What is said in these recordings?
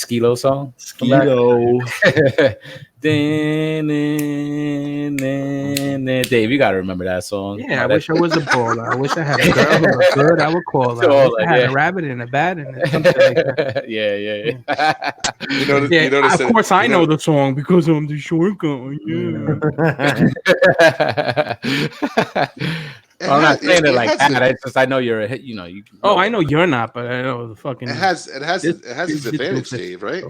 Skilo song? Skilo. Dave, you gotta remember that song. Yeah, I wish I was a baller. I wish I had a girl who was good. I would call her. I wish I had a rabbit and a bat and something like that. Yeah. Of course, I know the song because I'm the short guy. I'm not saying it like that. It's just I know you're a hit. You know you. Oh, I know you're not, but I know the fucking. It has its advantage, Dave. Right?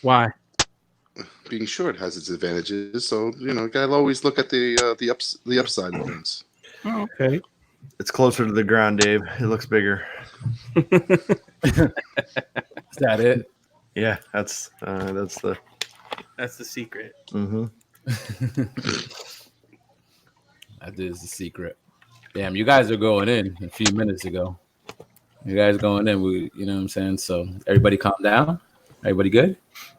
Why? Being short has its advantages, so gotta always look at the upside of things. Oh, okay. It's closer to the ground, Dave. It looks bigger. Is that it? Yeah, that's the secret. Mm-hmm. That is the secret. Damn, you guys are going in a few minutes ago. You guys going in. You know what I'm saying? So everybody calm down. Everybody good?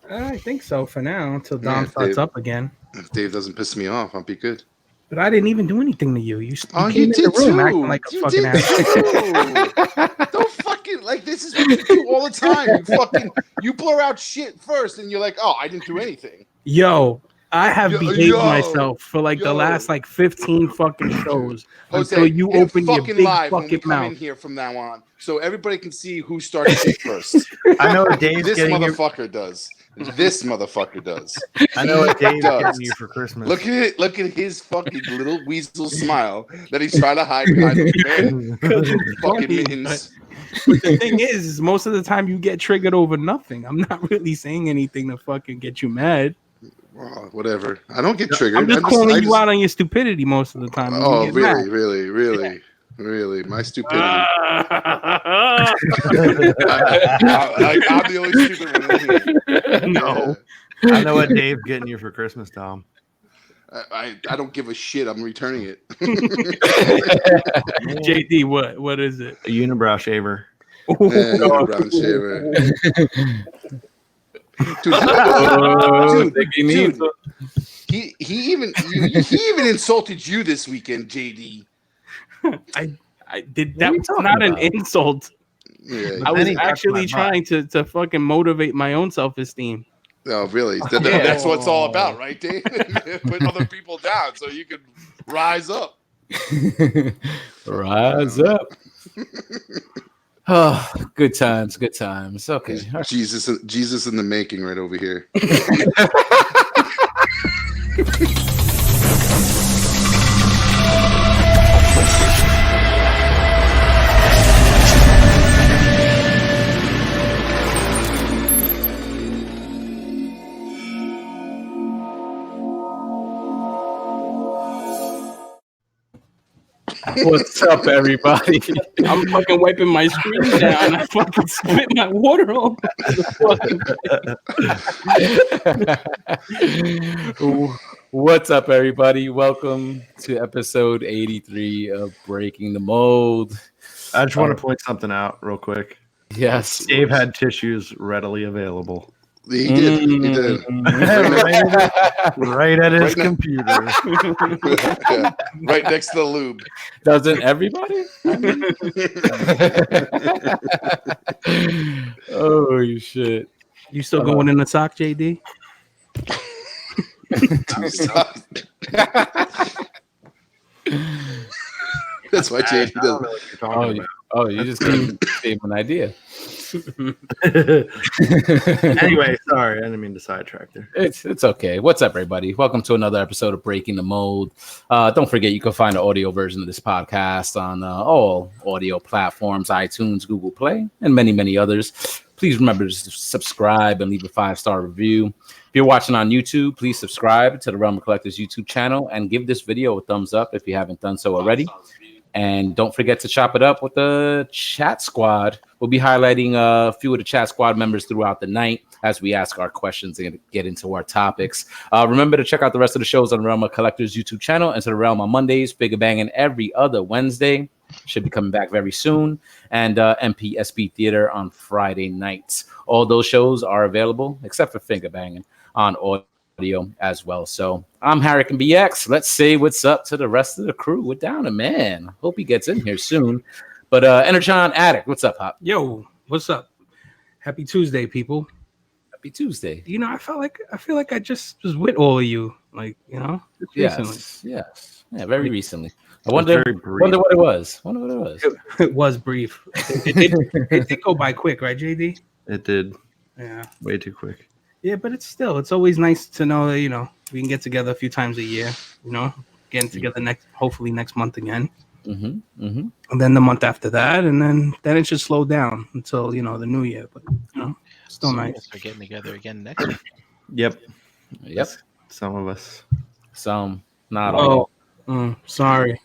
I think so for now until Dom starts up again. If Dave doesn't piss me off, I'll be good. But I didn't even do anything to you. You came you in did the room too. acting like a fucking asshole. Don't fucking this is what you do all the time. You blur out shit first, and you're like, "Oh, I didn't do anything." Yo, I have behaved myself for the last 15 fucking shows until you open your big live fucking when we come mouth. in here from now on, so everybody can see who started it first. I know what Dave's this getting motherfucker does. This motherfucker does. I know what Dave's getting you for Christmas. Look at it. Look at his fucking little weasel smile that he's trying to hide behind the fucking mittens. But the thing is, most of the time you get triggered over nothing. I'm not really saying anything to fucking get you mad. Well, whatever. I don't get triggered. I'm just calling you out on your stupidity most of the time. Oh, really? Really? My stupidity. I'm the only stupid one in here. No. I know what Dave's getting you for Christmas, Tom. I don't give a shit. I'm returning it. JD, what is it? A unibrow shaver. Unibrow shaver. Dude, he even insulted you this weekend, JD. I did that. Was not an insult. Yeah, I was actually trying to fucking motivate my own self-esteem. Oh, really? That's what it's all about, right, Dave? Put other people down so you can rise up. Rise up. Oh, good times. Okay. Jesus in the making right over here. What's up, everybody? I'm fucking wiping my screen down. I fucking spit my water on. What's up, everybody? Welcome to episode 83 of Breaking the Mold. I just want to point something out real quick. Yes. Dave had tissues readily available. He did. Right at his computer. Yeah, right next to the lube. Doesn't everybody? Oh, shit. You still going in the sock, JD? That's why JD doesn't. You just gave him an idea. Anyway, sorry, I didn't mean to sidetrack there. It's okay. What's up, everybody? Welcome to another episode of Breaking the Mold. Don't forget, you can find the audio version of this podcast on all audio platforms, iTunes, Google Play, and many, many others. Please remember to subscribe and leave a 5-star review. If you're watching on YouTube, please subscribe to the Realm of Collectors YouTube channel and give this video a thumbs up if you haven't done so already. And don't forget to chop it up with the chat squad. We'll be highlighting a few of the chat squad members throughout the night as we ask our questions and get into our topics. Remember to check out the rest of the shows on the Realm of Collectors YouTube channel. Into the Realm on Mondays, Bigger Banging every other Wednesday. Should be coming back very soon. And MPSB Theater on Friday nights. All those shows are available, except for Finger Banging, on audio as well. So I'm Harrican BX. Let's say what's up to the rest of the crew. We're down a man. Hope he gets in here soon. But Energon Addict, what's up, Hop? Yo, what's up? Happy Tuesday, people. Happy Tuesday. You know, I feel like I just was with all of you, like, you know, just recently. Yes. Yeah, very recently. I was wonder very brief. what it was. It was brief. It did go by quick, right, JD? It did. Yeah. Way too quick. Yeah, but it's always nice to know that, you know, we can get together a few times a year, you know, getting together hopefully next month again. And then the month after that, and then it should slow down until, you know, the new year. But, you know, still nice. We're getting together again next week. Yep. Some of us. Some, not all. Sorry.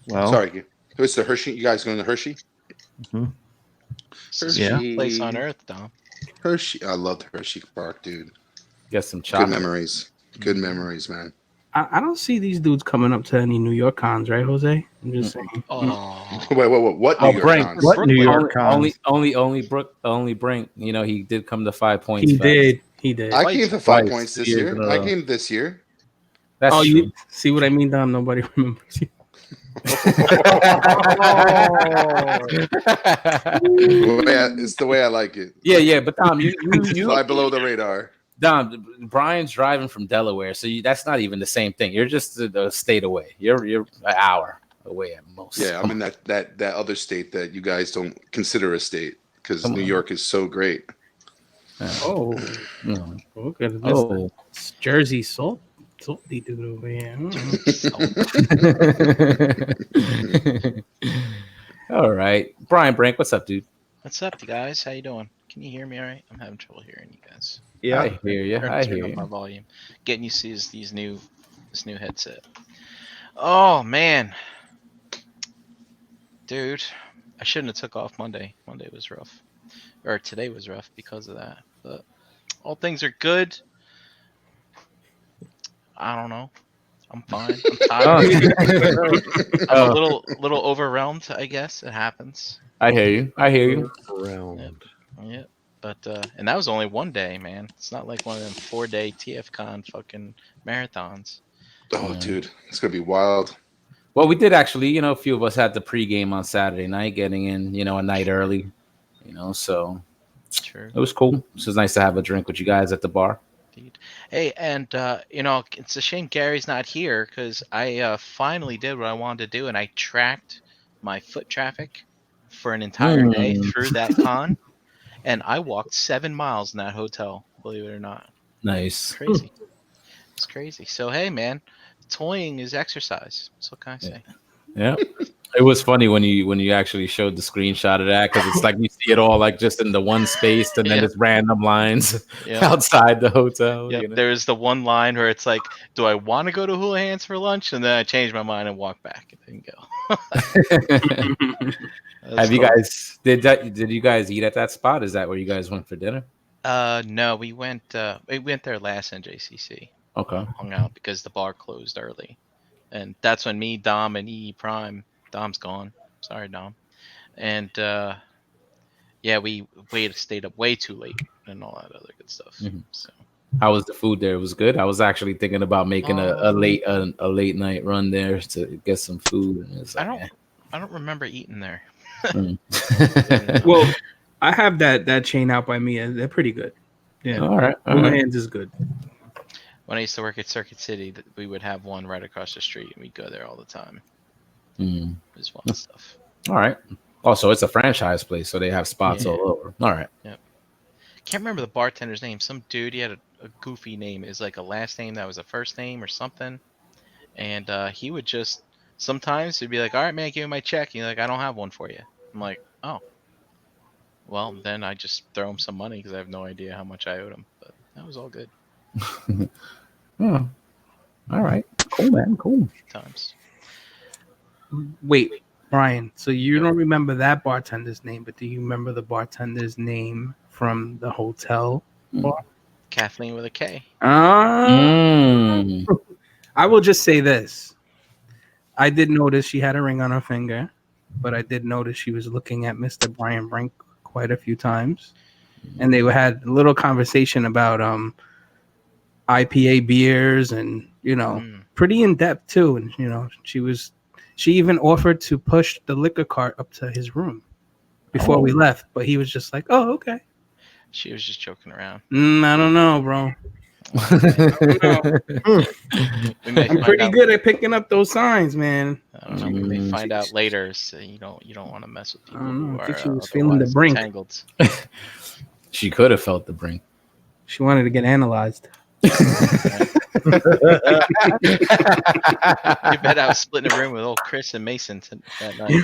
Well, sorry. Who's the Hershey? You guys going to Hershey? Mm-hmm. Hershey. Yeah. Place on earth, Dom. Hershey. I loved Hershey Park, dude. Get some chocolate. Good memories, man. I don't see these dudes coming up to any New York cons, right, Jose? I'm just saying. Oh, wait, what? New York Brink. cons? What New York cons? Only Brink. You know, he did come to 5 Points. He did. I came to 5 Twice Points this years year. in a I row. came this year. That's true. You see what I mean, Dom? Nobody remembers you. It's the way I like it. Yeah, but Dom, you Fly below the radar. Dom, Brian's driving from Delaware, so that's not even the same thing. You're just a state away. You're an hour away at most. Yeah, I'm in that other state that you guys don't consider a state because New York is so great. Oh, look at this. Oh, It's Jersey salty dude over here. All right, Brian Brink, what's up, dude? what's up, you guys? How you doing? Can you hear me all right? I'm having trouble hearing you guys. Yeah. I hear you. I Turn hear up you. my volume. Getting used to this new headset. Oh man, dude, I shouldn't have took off Monday. Monday was rough, or today was rough because of that. But all things are good. I don't know. I'm fine. I'm tired. I'm a little overwhelmed. I guess it happens. I hear you. Around. Yeah. But and that was only one day, man. It's not like one of them 4-day TFCon fucking marathons. Oh, dude, it's gonna be wild. Well, we did actually. You know, a few of us had the pregame on Saturday night, getting in, you know, a night early. You know, so True. it was cool. It was nice to have a drink with you guys at the bar. Indeed. Hey, and you know, it's a shame Gary's not here because I finally did what I wanted to do, and I tracked my foot traffic for an entire day through that con, and I walked 7 miles in that hotel. Believe it or not. Nice. Crazy. It's crazy. So hey, man, toying is exercise. So what can I say? Yeah. It was funny when you actually showed the screenshot of that, because it's like you see it all like just in the one space, and then there's random lines outside the hotel. Yep. You know? There's the one line where it's like, do I want to go to Houlihan's for lunch? And then I changed my mind and walked back and didn't go. Have you guys did you guys eat at that spot? Is that where you guys went for dinner? No, we went there last NJCC. Okay. Hung out because the bar closed early. And that's when me, Dom, and EE Prime, Dom's gone. Sorry, Dom. And we stayed up way too late and all that other good stuff. Mm-hmm. So how was the food there? It was good. I was actually thinking about making a late night run there to get some food. And I don't remember eating there. Well, I have that chain out by me, and they're pretty good. Yeah. All right. Houlihan's is good. When I used to work at Circuit City, we would have one right across the street, and we'd go there all the time. Mm. It was fun stuff. All right. Also, it's a franchise place, so they have spots all over. All right. Yep. Can't remember the bartender's name. Some dude, he had a goofy name. Is like a last name that was a first name or something. And he would just sometimes he'd be like, "All right, man, give me my check." And he's like, "I don't have one for you." I'm like, "Oh." Well, then I just throw him some money because I have no idea how much I owed him. But that was all good. Oh. All right. Cool, man. Cool. Times. Wait, Brian. So you don't remember that bartender's name, but do you remember the bartender's name from the hotel bar? Kathleen with a K. I will just say this. I did notice she had a ring on her finger, but I did notice she was looking at Mr. Brian Brink quite a few times. And they had a little conversation about IPA beers and, you know, pretty in depth too. And, you know, she even offered to push the liquor cart up to his room. before we left, but he was just like, "Oh, okay." She was just joking around. I don't know, bro. We may I'm find pretty out- good at picking up those signs, man. I don't know. We may find out later. So you don't want to mess with I people don't know. who I think are she was feeling the otherwise brink. entangled. She could have felt the brink. She wanted to get analyzed. You bet I was splitting a room with old Chris and Mason that night.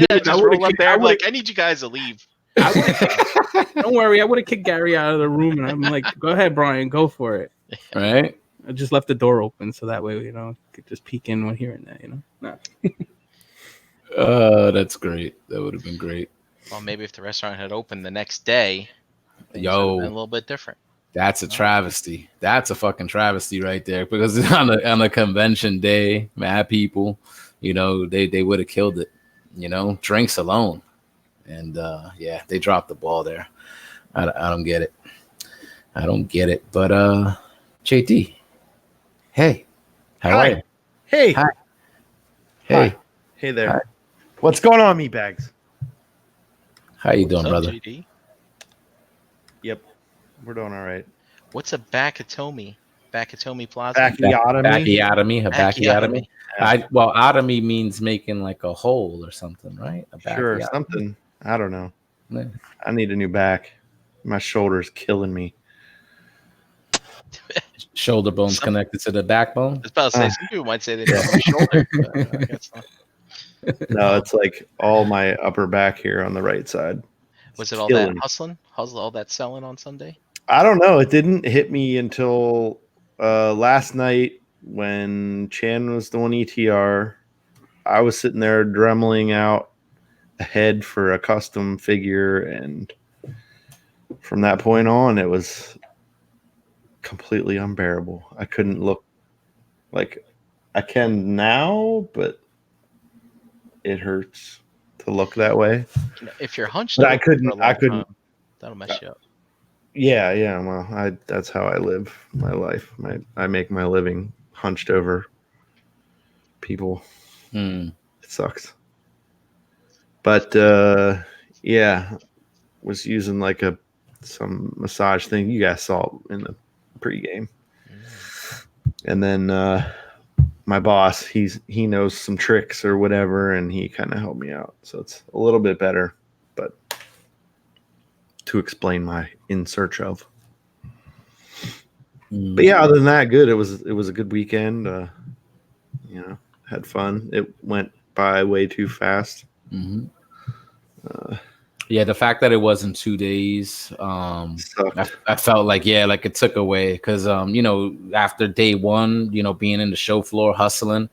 I just roll up there. I'm like, I need you guys to leave. Don't worry, I would have kicked Gary out of the room, and I'm like, "Go ahead, Brian, go for it." Right? I just left the door open so that way, could just peek in when hearing that, No. That's great. That would have been great. Well, maybe if the restaurant had opened the next day, things would have Yo, been a little bit different. that's a travesty. That's a fucking travesty right there. Because on a convention day, mad people, they would have killed it. Drinks alone. And yeah, they dropped the ball there. I don't get it. I don't get it. But JT, hey, how are you? Hey. Hi. Hey, Hey there. Hi. What's going on, me bags? how you doing, What's up, brother? JD? Yep. We're doing all right. What's a Bakatomi? Bakatomi Plaza? Bacchiotomy. A bacchiotomy. Well, otomy means making like a hole or something, right? A Sure, bacchiotomy. something. I don't know. Yeah. I need a new back. My shoulder's killing me. Shoulder bones connected to the backbone. I was about to say, some people might say they don't have a shoulder. But, I guess not. No, it's like all my upper back here on the right side. Was it all Killing that me. hustling? All that selling on Sunday? I don't know. It didn't hit me until last night when Chan was doing ETR. I was sitting there dremeling out a head for a custom figure, and from that point on, it was completely unbearable. I couldn't look like I can now, but it hurts to look that way. If you're hunched, But I over for a couldn't. long I couldn't. time, that'll mess you up. Yeah. Well, that's how I live my life. I make my living hunched over people. Hmm. It sucks. But yeah, was using like some massage thing. You guys saw it in the pregame. And then my boss, he knows some tricks or whatever, and he kind of helped me out. So it's a little bit better, but to explain my in search of. But yeah, other than that, good. It was a good weekend. Had fun. It went by way too fast. Mm-hmm. Yeah, the fact that it wasn't 2 days, Sucked. I felt like it took away because after day one, being in the show floor hustling,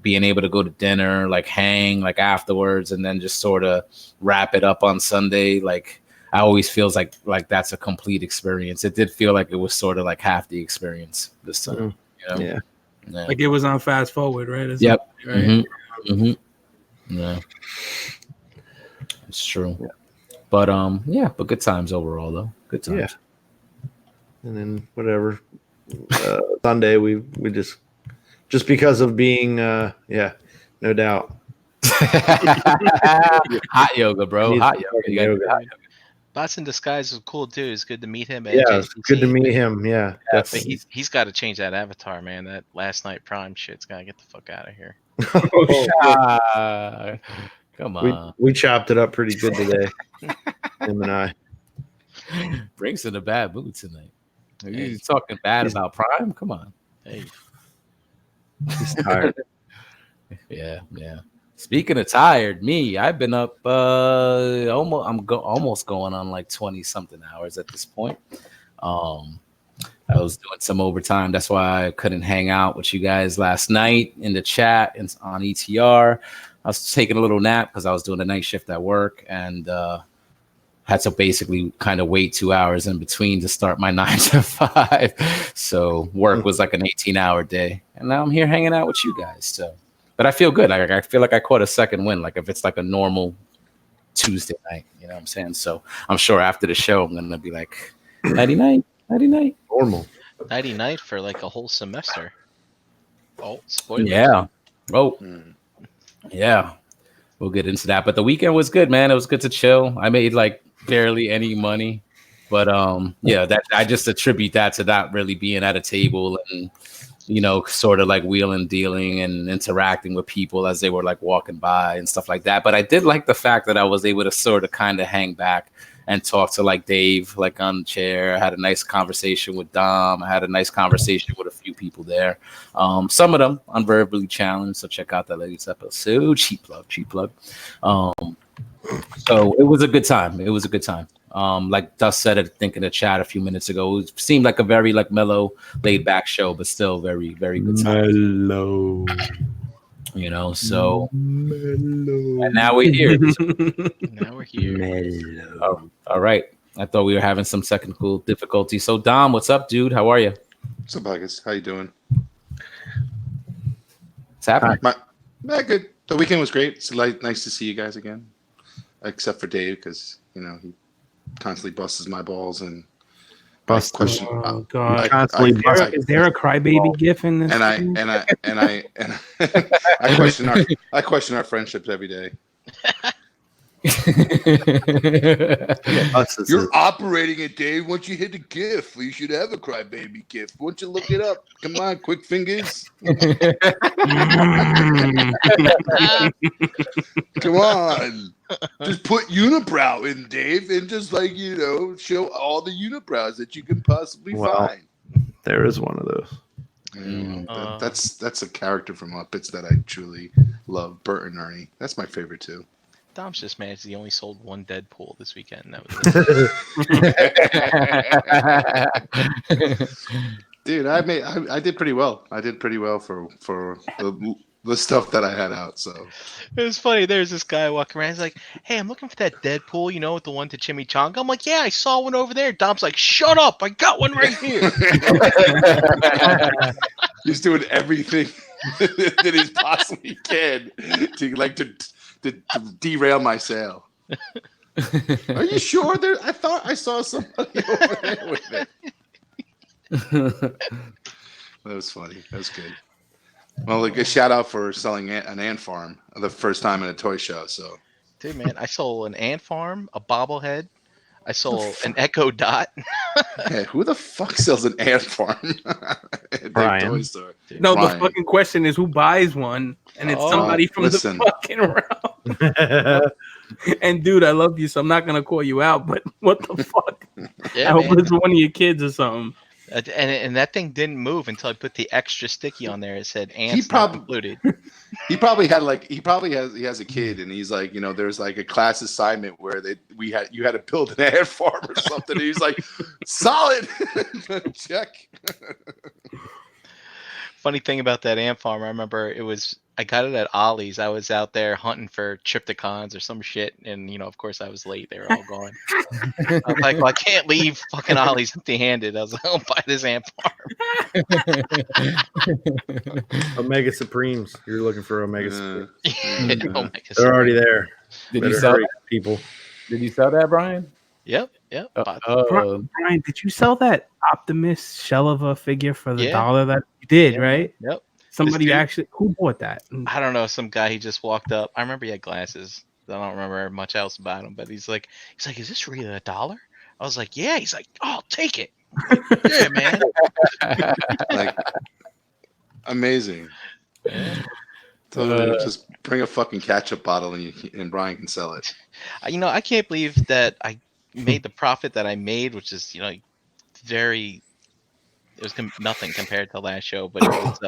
being able to go to dinner, like hang, like afterwards, and then just sort of wrap it up on Sunday, like I always feels like that's a complete experience. It did feel like it was sort of like half the experience this time. Yeah. Yeah. Like it was on fast forward, right? Yep. Right? Mm-hmm. Mm-hmm. Yeah. It's true. Yeah. But but good times overall though. Good times. Yeah. And then whatever. Sunday we just because of being no doubt. Hot yoga, bro. Hot yoga. You gotta do hot yoga. Bots in Disguise is a cool dude. It's good to meet him. Yeah, it's good to meet him. Yeah. But he's got to change that avatar, man. That last night Prime shit's got to get the fuck out of here. Come on. We chopped it up pretty good today. Him and I. Brink's in a bad mood tonight. Are you Hey. talking bad about Prime? Come on. Hey, He's tired. Yeah. Speaking of tired, I've been up almost going on like 20 something hours at this point. I was doing some overtime. That's why I couldn't hang out with you guys last night in the chat and on ETR. I was taking a little nap because I was doing a night shift at work and had to basically kind of wait 2 hours in between to start my 9 to 5. So work was like an 18-hour day. And now I'm here hanging out with you guys. So, but I feel good. Like I feel like I caught a second win. Like if it's like a normal Tuesday night, you know what I'm saying? So I'm sure after the show, I'm going to be like, nighty night. Normal. nighty night for like a whole semester. Oh, spoiler. Yeah. Oh, Hmm. yeah. we'll get into that. But the weekend was good, man. It was good to chill. I made like barely any money, but yeah, that I just attribute that to not really being at a table and sort of like wheeling, dealing, and interacting with people as they were like walking by and stuff like that. But I did like the fact that I was able to sort of kind of hang back and talk to like Dave, like on the chair. I had a nice conversation with Dom. I had a nice conversation with a few people there. Some of them unverbally challenged. So check out that latest episode. Cheap plug. So it was a good time. Like Dust said, I think in the chat a few minutes ago, it seemed like a very like mellow, laid back show, but still very, very good time. Mellow. So and now we're here. Mellow. All right. I thought we were having some technical difficulty. So Dom, what's up, dude? How are you? What's up, August? How you doing? What's happening? Good. The weekend was great. It's nice to see you guys again, except for Dave, because he constantly busts my balls and question. Oh God! Constantly is there a crybaby gif in this? And I question our friendships every day. You're operating it, Dave. Once you hit the GIF, you should have a crybaby GIF. Won't you look it up? Come on, quick fingers. Come on. Just put unibrow in, Dave, and just show all the unibrows that you can possibly find. There is one of those. That's a character from Muppets that I truly love. Bert and Ernie. That's my favorite too. Dom's just mad he only sold one Deadpool this weekend. That was Dude, I did pretty well. I did pretty well for the stuff that I had out. So it was funny. There's this guy walking around. He's like, "Hey, I'm looking for that Deadpool. The one to Chimichanga." I'm like, "Yeah, I saw one over there." Dom's like, "Shut up! I got one right here." He's doing everything that he possibly can to derail my sale. Are you sure? I thought I saw somebody over there with it. That was funny. That was good. Well, a shout out for selling an ant farm the first time in a toy show. So, dude, man, I sold an ant farm, a bobblehead. I sold an Echo Dot. Yeah, who the fuck sells an ant farm at Brian. their toy store? No, Brian. the fucking question is who buys one, and it's somebody from the fucking realm. And dude, I love you, so I'm not gonna call you out. But what the fuck? Yeah, I hope it's one of your kids or something. And that thing didn't move until I put the extra sticky on there. It said ants not included. He probably has a kid, and he's like, there's like a class assignment where you had to build an ant farm or something. And he's like, solid. Check. Funny thing about that ant farm, I remember I got it at Ollie's. I was out there hunting for Trypticons or some shit, and of course I was late. They were all gone. I was like, well, I can't leave fucking Ollie's empty-handed. I was like, I'll buy this ant farm. Omega Supremes. You're looking for Omega Supremes. They're already there. Did you sell people? Did you sell that, Brian? Yep. Brian, did you sell that Optimus Shelova figure for the $1 that you did, right? Yep. Somebody actually, who bought that? I don't know. Some guy, he just walked up. I remember he had glasses. I don't remember much else about him, but he's like, is this really $1? I was like, yeah. He's like, oh, I'll take it. Yeah, man. Like, amazing. So just bring a fucking ketchup bottle and Brian can sell it. I can't believe that I made the profit that I made, which is, it was nothing compared to last show, but it was,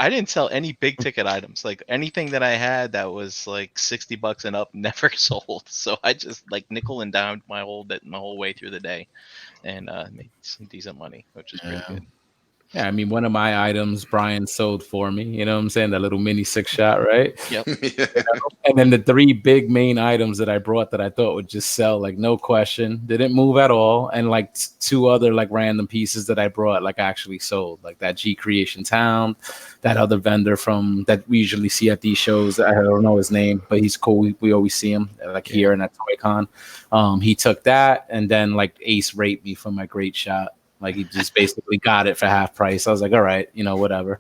I didn't sell any big ticket items. Like anything that I had that was like $60 and up never sold. So I just nickel and dimed my whole way through the day, and made some decent money, which is pretty good. Yeah, I mean, one of my items Brian sold for me. You know what I'm saying? That little mini 6-shot, right? Yep. And then the 3 big main items that I brought that I thought would just sell, no question, didn't move at all. And 2 other random pieces that I brought actually sold, like that G Creation Town, that other vendor from that we usually see at these shows. I don't know his name, but he's cool. We always see him here in that Toy Con. He took that, and then Ace raped me for my great shot. He just basically got it for half price. I was like, all right, whatever.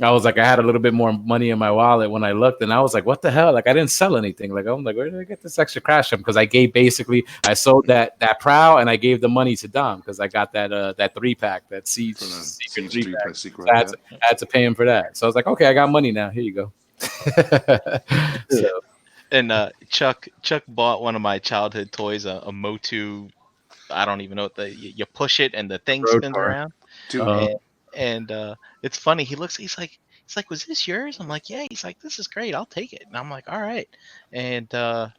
I was like, I had a little bit more money in my wallet when I looked, and I was like, what the hell? Like, I didn't sell anything. Like, I'm like, where did I get this extra cash from? Because I gave I sold that prow, and I gave the money to Dom because I got that 3-pack, that Siege For the secret Siege 3-pack. secret, So I had to pay him for that. So I was like, okay, I got money now. Here you go. So And Chuck bought one of my childhood toys, a Motu. I don't even know what you push it and the thing spins Rotar. around. Dude, And it's funny. He's like, was this yours? I'm like, yeah. He's like, this is great. I'll take it. And I'm like, all right. And I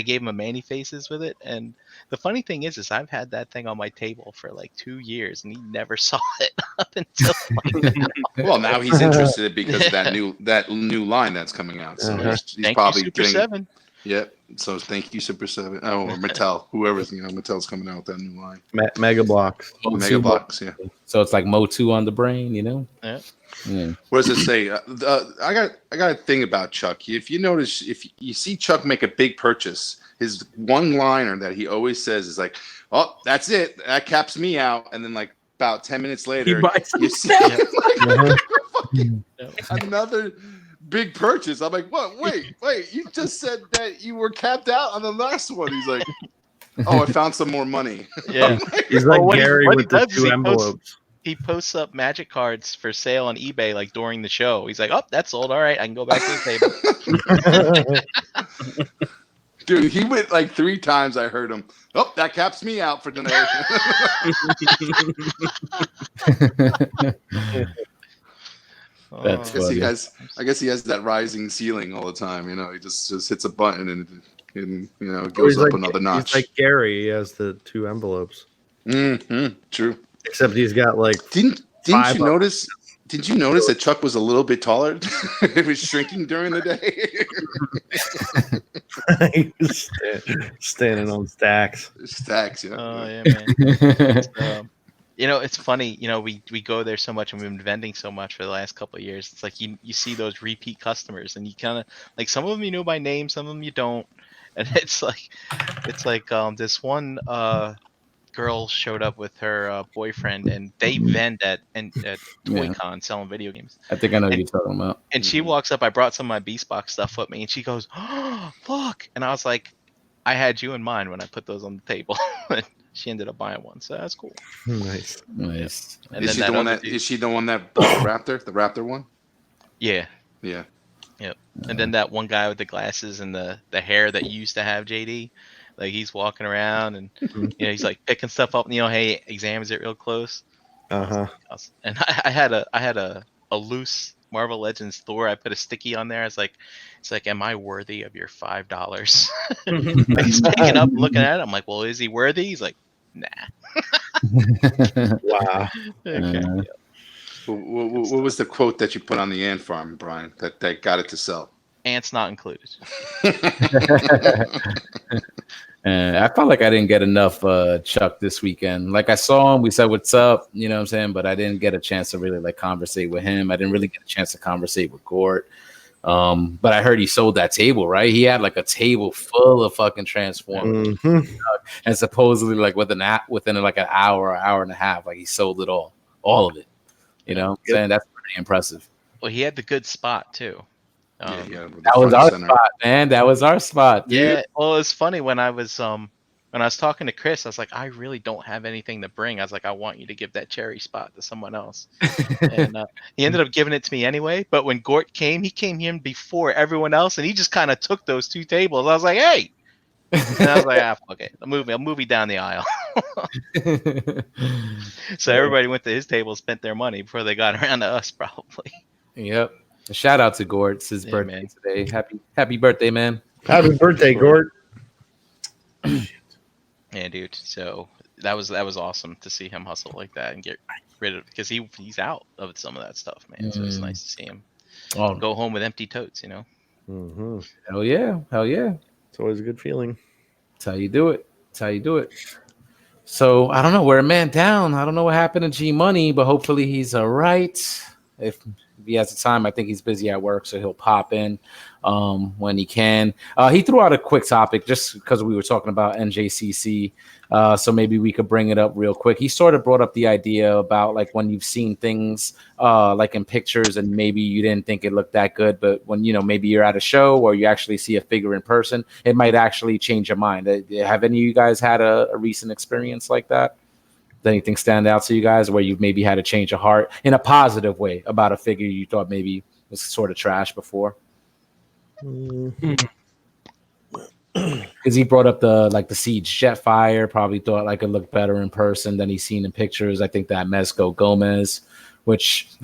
gave him a Manny Faces with it. And the funny thing is I've had that thing on my table for like 2 years, and he never saw it up until like now. well, now he's interested because of that new line that's coming out. So Uh-huh. he's Thank probably you, Super getting. 7. Yep. So thank you, Super 7. Oh, or Mattel. Whoever's, Mattel's coming out with that new line. Mega Blocks. Mega Blocks, yeah. So it's like Motu on the brain, Yeah. Yeah. What does it say? I got a thing about Chuck. If you notice, if you see Chuck make a big purchase, his one liner that he always says is like, "Oh, that's it. That caps me out." And then like about 10 minutes He later, buys you see another big purchase. I'm like, what? Wait, you just said that you were capped out on the last one. He's like, oh, I found some more money. Yeah. He's like what he- Gary what he with the does is 2 he envelopes. He posts up magic cards for sale on eBay like during the show. He's like, oh, that's sold. All right, I can go back to the table. Dude, he went like 3 times. I heard him. Oh, that caps me out for tonight. That's Oh, I guess he has that rising ceiling all the time. He just hits a button and it goes up another notch. He's like Gary. He has the 2 envelopes. True. Except he's got like Didn't 5 you notice? Did you notice that Chuck was a little bit taller? It was shrinking during the day. he was standing on stacks. Stacks, yeah. oh yeah, man. It's funny. We go there so much, and we've been vending so much for the last couple of years. It's like you see those repeat customers, and you kind of like some of them you know by name, some of them you don't, and it's like this one girl showed up with her boyfriend, and they vend at ToyCon selling video games. I think I know what you're talking about. And she walks up. I brought some of my Beast Box stuff with me, and she goes, "Oh, look!" And I was like, "I had you in mind when I put those on the table." And she ended up buying one, so that's cool. Nice. And Is then she the one that bought the Raptor one? Yeah. Yeah. And then that one guy with the glasses and the hair that you used to have, JD, like he's walking around and he's like picking stuff up. Hey, examines it real close. Uh-huh. And I had a loose Marvel Legends Thor. I put a sticky on there. It's like, am I worthy of your $5? He's picking up, and looking at it. I'm like, well, is he worthy? He's like, nah. Wow. Okay. What was the quote that you put on the ant farm, Brian, that got it to sell? Ants not included. I felt like I didn't get enough Chuck this weekend. Like I saw him, we said what's up, you know what I'm saying? But I didn't get a chance to really like conversate with him. I didn't really get a chance to conversate with Gort. But I heard he sold that table, right? He had like a table full of fucking Transformers. Mhm. And supposedly like within like an hour and a half, like he sold it all of it. You know what I'm saying? That's pretty impressive. Well, he had the good spot too. That was our spot, man. That was our spot, dude. Yeah. Well, it's funny when I was talking to Chris, I was like, I really don't have anything to bring. I was like, I want you to give that cherry spot to someone else. And he ended up giving it to me anyway. But when Gort came, he came in before everyone else, and he just kind of took those 2 tables. I was like, hey. And I was like, fuck it. I'll move down the aisle. So everybody went to his table, spent their money before they got around to us, probably. Yep. Shout out to Gort. It's his birthday man. today. Happy birthday, man. Happy birthday, Gort. Yeah, dude. So that was awesome to see him hustle like that and get rid of, because he's out of some of that stuff, man. So it's nice to see him go home with empty totes, Mm-hmm. Hell yeah. It's always a good feeling. That's how you do it. So I don't know. We're a man down. I don't know what happened to G Money, but hopefully he's all right. If he has the time. I think he's busy at work, so he'll pop in when he can. He threw out a quick topic just because we were talking about NJCC. So maybe we could bring it up real quick. He sort of brought up the idea about like when you've seen things like in pictures and maybe you didn't think it looked that good, but when, you know, maybe you're at a show or you actually see a figure in person, it might actually change your mind. Have any of you guys had a recent experience like that? Does anything stand out to you guys where you've maybe had a change of heart in a positive way about a figure you thought maybe was sort of trash before? Because he brought up the Siege Jetfire, probably thought like it looked better in person than he's seen in pictures. I think that Mezco Gomez, but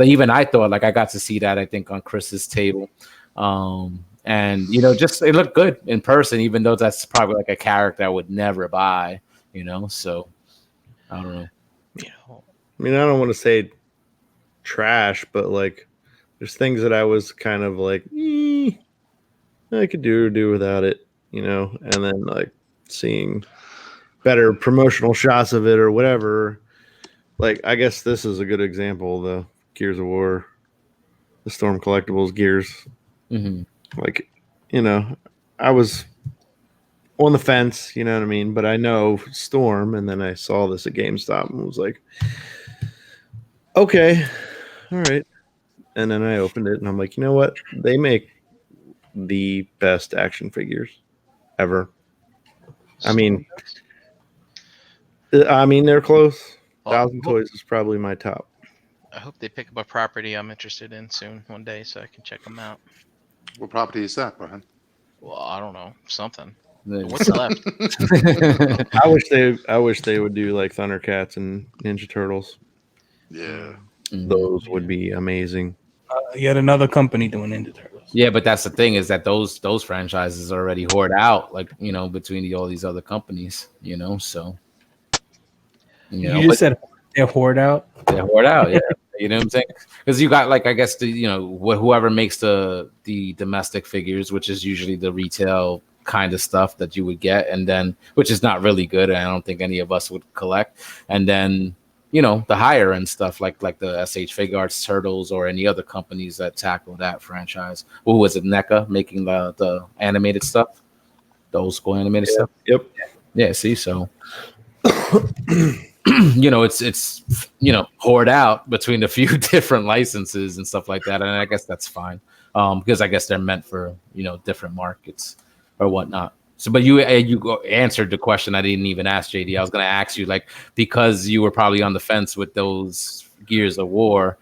even I thought like I got to see that I think on Chris's table, and you know, just it looked good in person, even though that's probably like a character I would never buy, you know. So I don't know. You know, I mean, I don't want to say trash, but like there's things that I was kind of like, I could do without it, you know, and then like seeing better promotional shots of it or whatever. Like, I guess this is a good example, the Gears of War, the Storm Collectibles Gears. Mm-hmm. Like, you know, I was on the fence, you know what I mean? But I know Storm, and then I saw this at GameStop and was like, okay, all right. And then I opened it and I'm like, you know what? They make the best action figures ever. I mean, they're close. Well, 1,000 Toys is probably my top. I hope they pick up a property I'm interested in soon one day so I can check them out. What property is that, Brian? Well, I don't know, something. The- What's left? I wish they would do like Thundercats and Ninja Turtles. Yeah. Those would be amazing. Yet another company doing Ninja Turtles. Yeah, but that's the thing is that those franchises are already hoard out, like, you know, between all these other companies, you know. So You just said they're hoard out. they're hoard out, yeah. You know what I'm saying? Because you got like I guess whoever makes the domestic figures, which is usually the retail kind of stuff that you would get, and then which is not really good, and I don't think any of us would collect, and then you know the higher end stuff like the SH Fig Arts Turtles or any other companies that tackle that franchise. What was it, NECA making the animated stuff, the old school animated stuff? Yep. Yeah, see, so you know, it's you know, hoard out between a few different licenses and stuff like that, and I guess that's fine, because I guess they're meant for, you know, different markets or whatnot. So, but you answered the question I didn't even ask, JD. I was going to ask you, like, because you were probably on the fence with those Gears of War,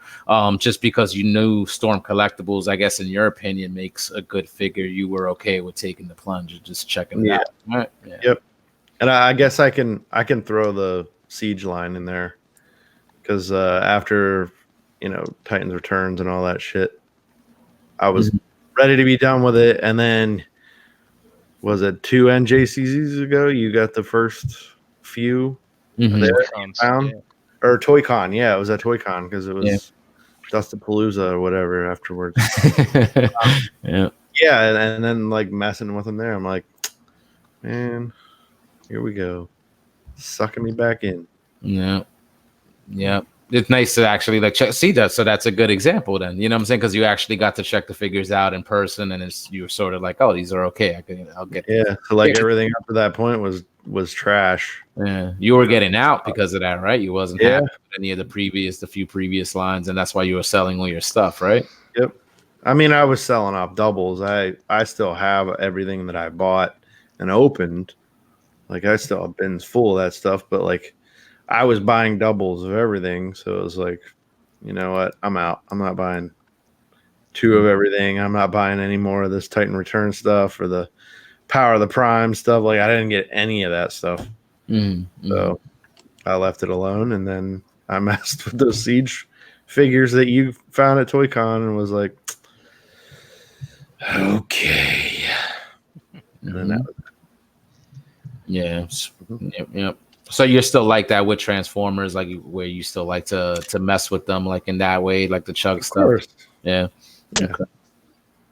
just because you knew Storm Collectibles, I guess, in your opinion, makes a good figure. You were okay with taking the plunge and just checking it out. All right. Yeah. Yep. And I guess I can throw the Siege line in there because after, you know, Titans Returns and all that shit, I was ready to be done with it. And then was it 2 NJCCs ago? You got the first few there found, or ToyCon? Yeah, it was at ToyCon because it was Dustapalooza or whatever afterwards. Yeah. Yeah, and then like messing with them there, I'm like, man, here we go, sucking me back in. Yeah. Yeah. It's nice to actually like see that. So that's a good example then, you know what I'm saying? Because you actually got to check the figures out in person and you're sort of like, oh, these are okay. I'll get them. Yeah. So like everything up to that point was trash. Yeah. You were getting out because of that, right? You wasn't happy with any of the few previous lines, and that's why you were selling all your stuff, right? Yep. I mean, I was selling off doubles. I still have everything that I bought and opened. Like I still have bins full of that stuff, but like I was buying doubles of everything. So it was like, you know what? I'm out. I'm not buying 2 of everything. I'm not buying any more of this Titan Return stuff or the Power of the Prime stuff. Like I didn't get any of that stuff. So I left it alone. And then I messed with those Siege figures that you found at ToyCon and was like, okay. And then that was Yep. So you're still like that with Transformers, like where you still like to mess with them, like in that way, like the chug stuff. Yeah. Okay.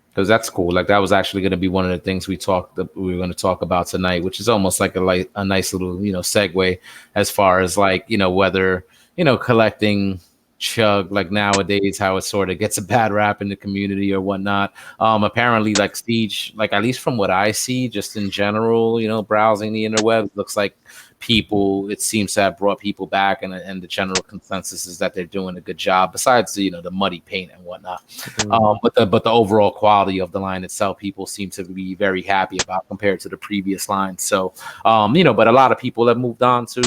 Because that's cool. Like that was actually going to be one of the things we were going to talk about tonight, which is almost like a nice little, you know, segue as far as like, you know, whether, you know, collecting, Chug, like nowadays, how it sort of gets a bad rap in the community or whatnot. Apparently, like Siege, like at least from what I see, just in general, browsing the interwebs, looks like it seems to have brought people back, and the general consensus is that they're doing a good job. Besides the muddy paint and whatnot, but the overall quality of the line itself, people seem to be very happy about compared to the previous line. So, but a lot of people have moved on to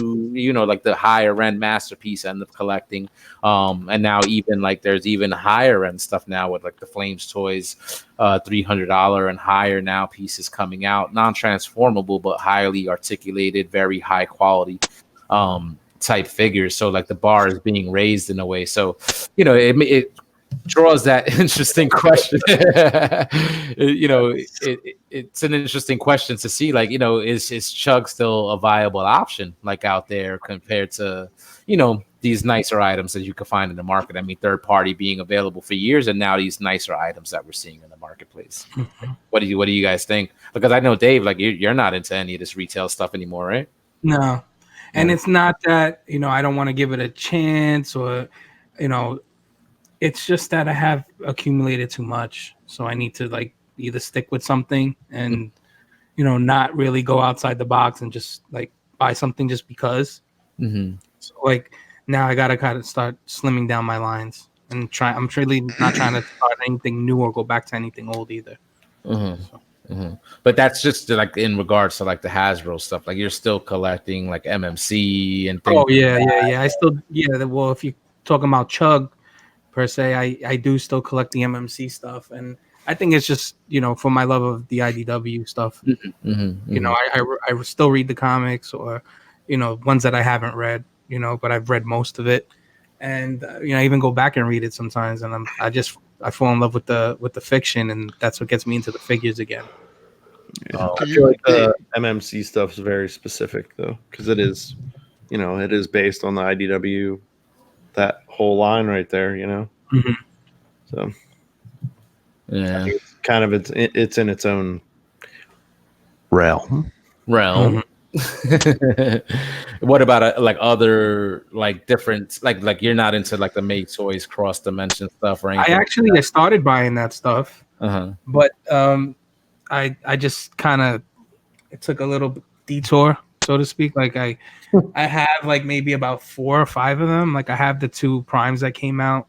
like the higher end masterpiece end of collecting. And now even like there's even higher end stuff now with like the Flames toys, $300 and higher now pieces coming out, non-transformable but highly articulated, very high quality type figures. So like the bar is being raised in a way. So it draws that interesting question. It's an interesting question to see. Like is Chug still a viable option like out there compared to these nicer items that you can find in the market? I mean, third party being available for years, and now these nicer items that we're seeing in the marketplace. What do you guys think? Because I know Dave, like you're not into any of this retail stuff anymore, right? No, and it's not that I don't want to give it a chance, or it's just that I have accumulated too much, so I need to like either stick with something and not really go outside the box and just like buy something just because. Mm-hmm. So like now I gotta kind of start slimming down my lines and I'm really not trying to start anything new or go back to anything old either. Mm-hmm. Mm-hmm. But that's just like in regards to like the Hasbro stuff. Like you're still collecting like MMC and things. Oh yeah. I still Well, if you're talking about Chug per se, I do still collect the MMC stuff, and I think it's just for my love of the IDW stuff. Mm-hmm. Mm-hmm. I still read the comics, or ones that I haven't read, but I've read most of it, and I even go back and read it sometimes, and I fall in love with the fiction, and that's what gets me into the figures again. Yeah. I feel like the MMC stuff is very specific though, because it is based on the IDW, that whole line right there, Mm-hmm. So yeah, it's kind of it's in its own realm. Mm-hmm. What about like other like different like you're not into like the Made Toys cross dimension stuff or anything? I started buying that stuff, but I just kind of it took a little detour, so to speak. Like I have like maybe about 4 or 5 of them. Like I have the 2 primes that came out.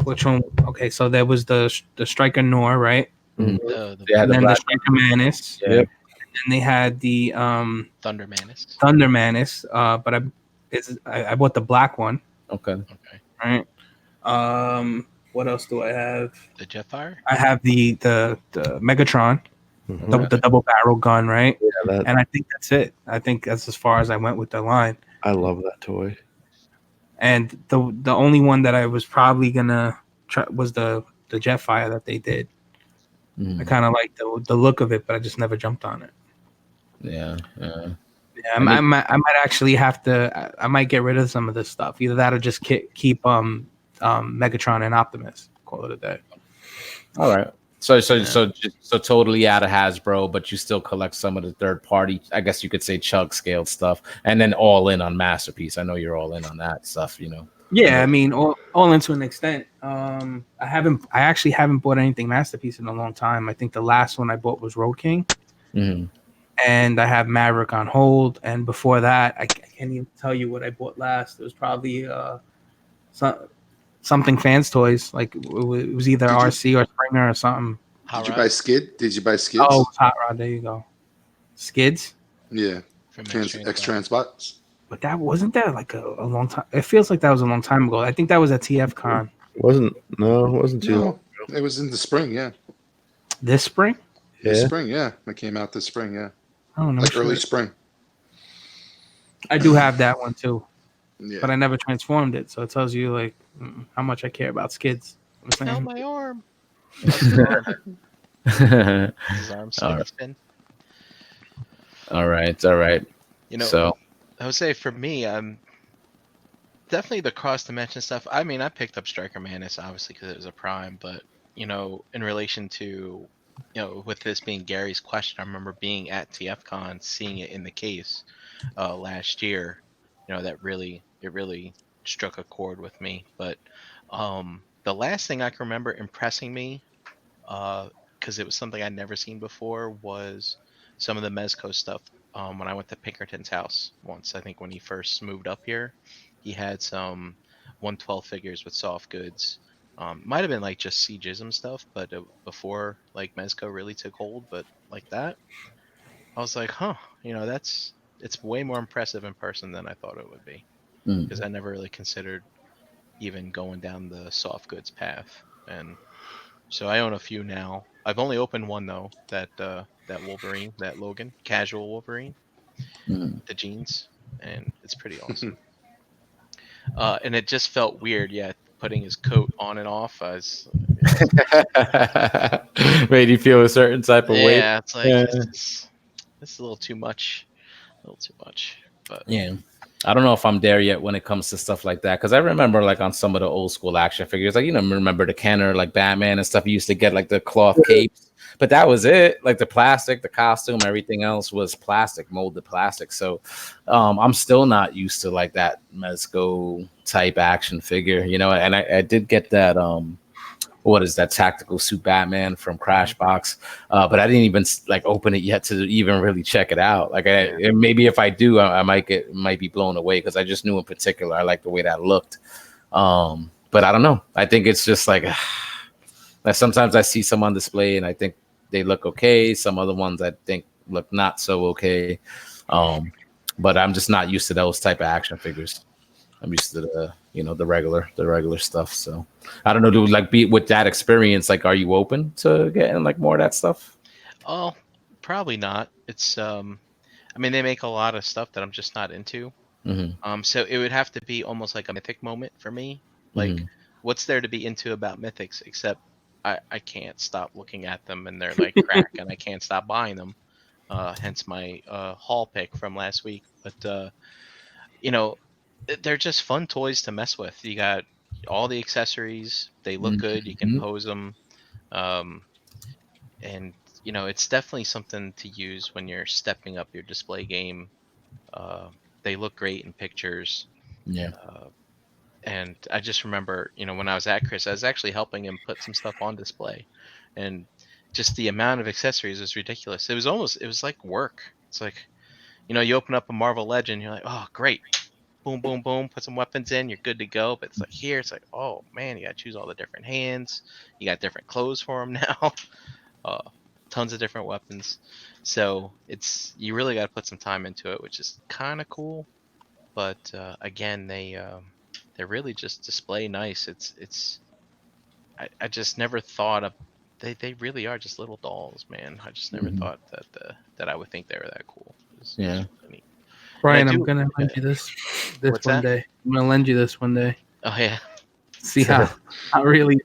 Which one? Okay, so there was the Striker Nor, right? Mm-hmm. And then the Striker Manus. Yep. And they had the Thunder Manus. But I bought the black one. Okay. Right. What else do I have? The Jetfire. I have the Megatron, the double barrel gun, right? Yeah, and I think that's it. I think that's as far as I went with the line. I love that toy. And the only one that I was probably gonna try was the Jetfire that they did. I kind of like the look of it, but I just never jumped on it. Yeah. I might actually have to. I might get rid of some of this stuff. Either that or just keep Megatron and Optimus. Call it a day. All right. So totally out of Hasbro, but you still collect some of the third party, I guess you could say Chug scaled stuff, and then all in on Masterpiece. I know you're all in on that stuff, Yeah, I mean, all in to an extent. I actually haven't bought anything Masterpiece in a long time. I think the last one I bought was Road King. Mm-hmm. And I have Maverick on hold. And before that, I can't even tell you what I bought last. It was probably something Fans Toys. Like it was either RC or Springer or something. Did you buy Skid? Did you buy Skids? Oh, Hot Rod. There you go. Skids? Yeah. X-Transbots. But that wasn't that like a long time. It feels like that was a long time ago. I think that was at TF Con. It wasn't too long ago. It was in the spring, yeah. This spring? Yeah. This spring, yeah. It came out this spring, yeah. I don't know. Like early spring. I do have that one too. Yeah. But I never transformed it, so it tells you like how much I care about Skids. Oh, my arm. His arm spin. All right. So I would say for me, definitely the cross dimension stuff. I mean, I picked up Striker Manus obviously because it was a prime, but in relation to with this being Gary's question, I remember being at TFCon, seeing it in the case last year. that really struck a chord with me. But the last thing I can remember impressing me, because it was something I'd never seen before, was some of the Mezco stuff. When I went to Pinkerton's house once, I think when he first moved up here, he had some 112 figures with soft goods. Might have been like just Cjism stuff, but before like Mezco really took hold. But like that, I was like, huh, it's way more impressive in person than I thought it would be, Mm. because I never really considered even going down the soft goods path. And so I own a few now. I've only opened one though, that Wolverine, that Logan, casual Wolverine, Mm. the jeans, and it's pretty awesome. And it just felt weird, yeah, putting his coat on and off. Made you feel a certain type of way. Yeah, it's like Yeah. this is a little too much, a little too much. But Yeah. I don't know if I'm there yet when it comes to stuff like that. Cause I remember like on some of the old school action figures, like, remember the Kenner, like Batman and stuff. You used to get like the cloth capes, but that was it. Like the plastic, the costume, everything else was plastic, molded plastic. So I'm still not used to like that Mezco type action figure, and I did get that, what is that tactical suit Batman from Crashbox, but I didn't even like open it yet to even really check it out. Like and maybe if I do, I might be blown away, because I just knew in particular I like the way that looked. But I don't know, I think it's just like sometimes I see some on display and I think they look okay, some other ones I think look not so okay, but I'm just not used to those type of action figures. I'm used to the regular stuff. So I don't know. Do like be with that experience? Like, are you open to getting like more of that stuff? oh, probably not. It's I mean, they make a lot of stuff that I'm just not into. Mm-hmm. So it would have to be almost like a mythic moment for me. Like, Mm-hmm. what's there to be into about mythics except I can't stop looking at them and they're like crack and I can't stop buying them. Hence my haul pick from last week. But you know, they're just fun toys to mess with. You got all the accessories. They look good. You can Mm-hmm. pose them. Um, and it's definitely something to use when you're stepping up your display game. Uh, they look great in pictures. Yeah. And I just remember, when I was at Chris, I was actually helping him put some stuff on display, and just the amount of accessories was ridiculous. It was like work. It's like, you open up a Marvel Legend, you're like, oh, great, boom, boom, boom, put some weapons in, you're good to go. But it's like here, it's like, oh man, you got to choose all the different hands. You got different clothes for them now. uh, Tons of different weapons. So you really got to put some time into it, which is kind of cool. But again, they're really just display nice. I just never thought of they really are just little dolls, man. I just never Mhm. thought that I would think they were that cool. Yeah. It's really neat. Brian, I I'm do- gonna lend you this What's one that? day. I'm gonna lend you this one day. Oh yeah. See how really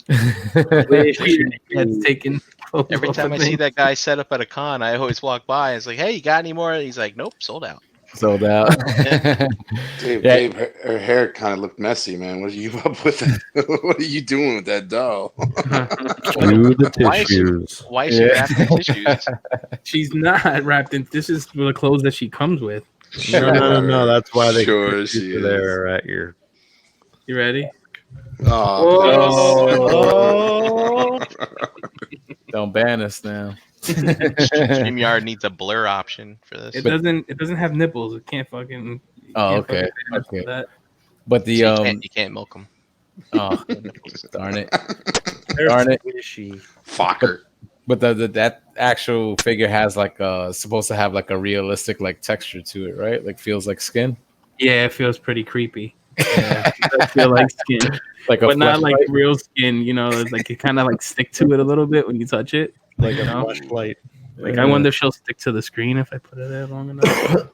it's taken. Every time I see that guy set up at a con, I always walk by and it's like, hey, you got any more? He's like, nope, sold out. Sold out. Dave, Yeah. Dave, her hair kind of looked messy, man. What are you up with? What are you doing with that doll? Cue the Why is she- tissues. Why is she Yeah. wrapped in tissues? She's not wrapped in. This is the clothes that she comes with. No. That's why they Sure put you she is. there at your. You ready? Oh, please. Don't ban us now. StreamYard needs a blur option for this. It doesn't. It doesn't have nipples. It can't fucking. Oh, can't okay. fucking say Okay. that. But the So you can't milk them. oh, darn it. They're Darn it. squishy. Fucker. But that actual figure has like supposed to have like a realistic like texture to it, right? Like feels like skin, Yeah, it feels pretty creepy. Yeah, it does feel like skin, like a but not like fleshlight. real skin. It's like you kind of like stick to it a little bit when you touch it. Like You a know? flashlight. Like I wonder if she'll stick to the screen if I put it there long enough.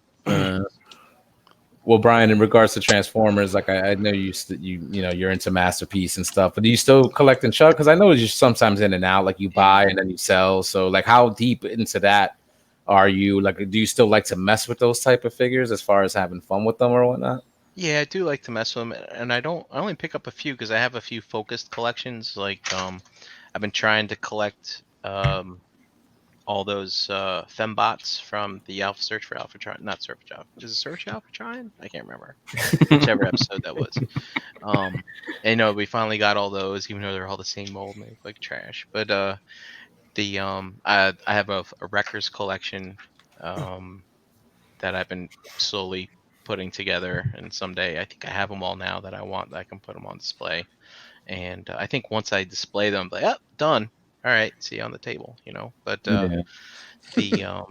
Well, Brian, in regards to Transformers, like I know you're into Masterpiece and stuff, but do you still collect and chug? Because I know you're sometimes in and out, like you buy and then you sell. So like, how deep into that are you? Like, do you still like to mess with those type of figures as far as having fun with them or whatnot? Yeah, I do like to mess with them, and I only pick up a few because I have a few focused collections. Like, I've been trying to collect all those fembots from the Alpha Search for Alphatron, not Search Alpha, is it Search Alphatron? I can't remember whichever episode that was. And we finally got all those, even though they're all the same mold and they look like trash. But I have a Wreckers collection that I've been slowly putting together, and someday I think I have them all now that I want that I can put them on display. And I think once I display them, like, oh, done. All right, see you on the table, But Yeah.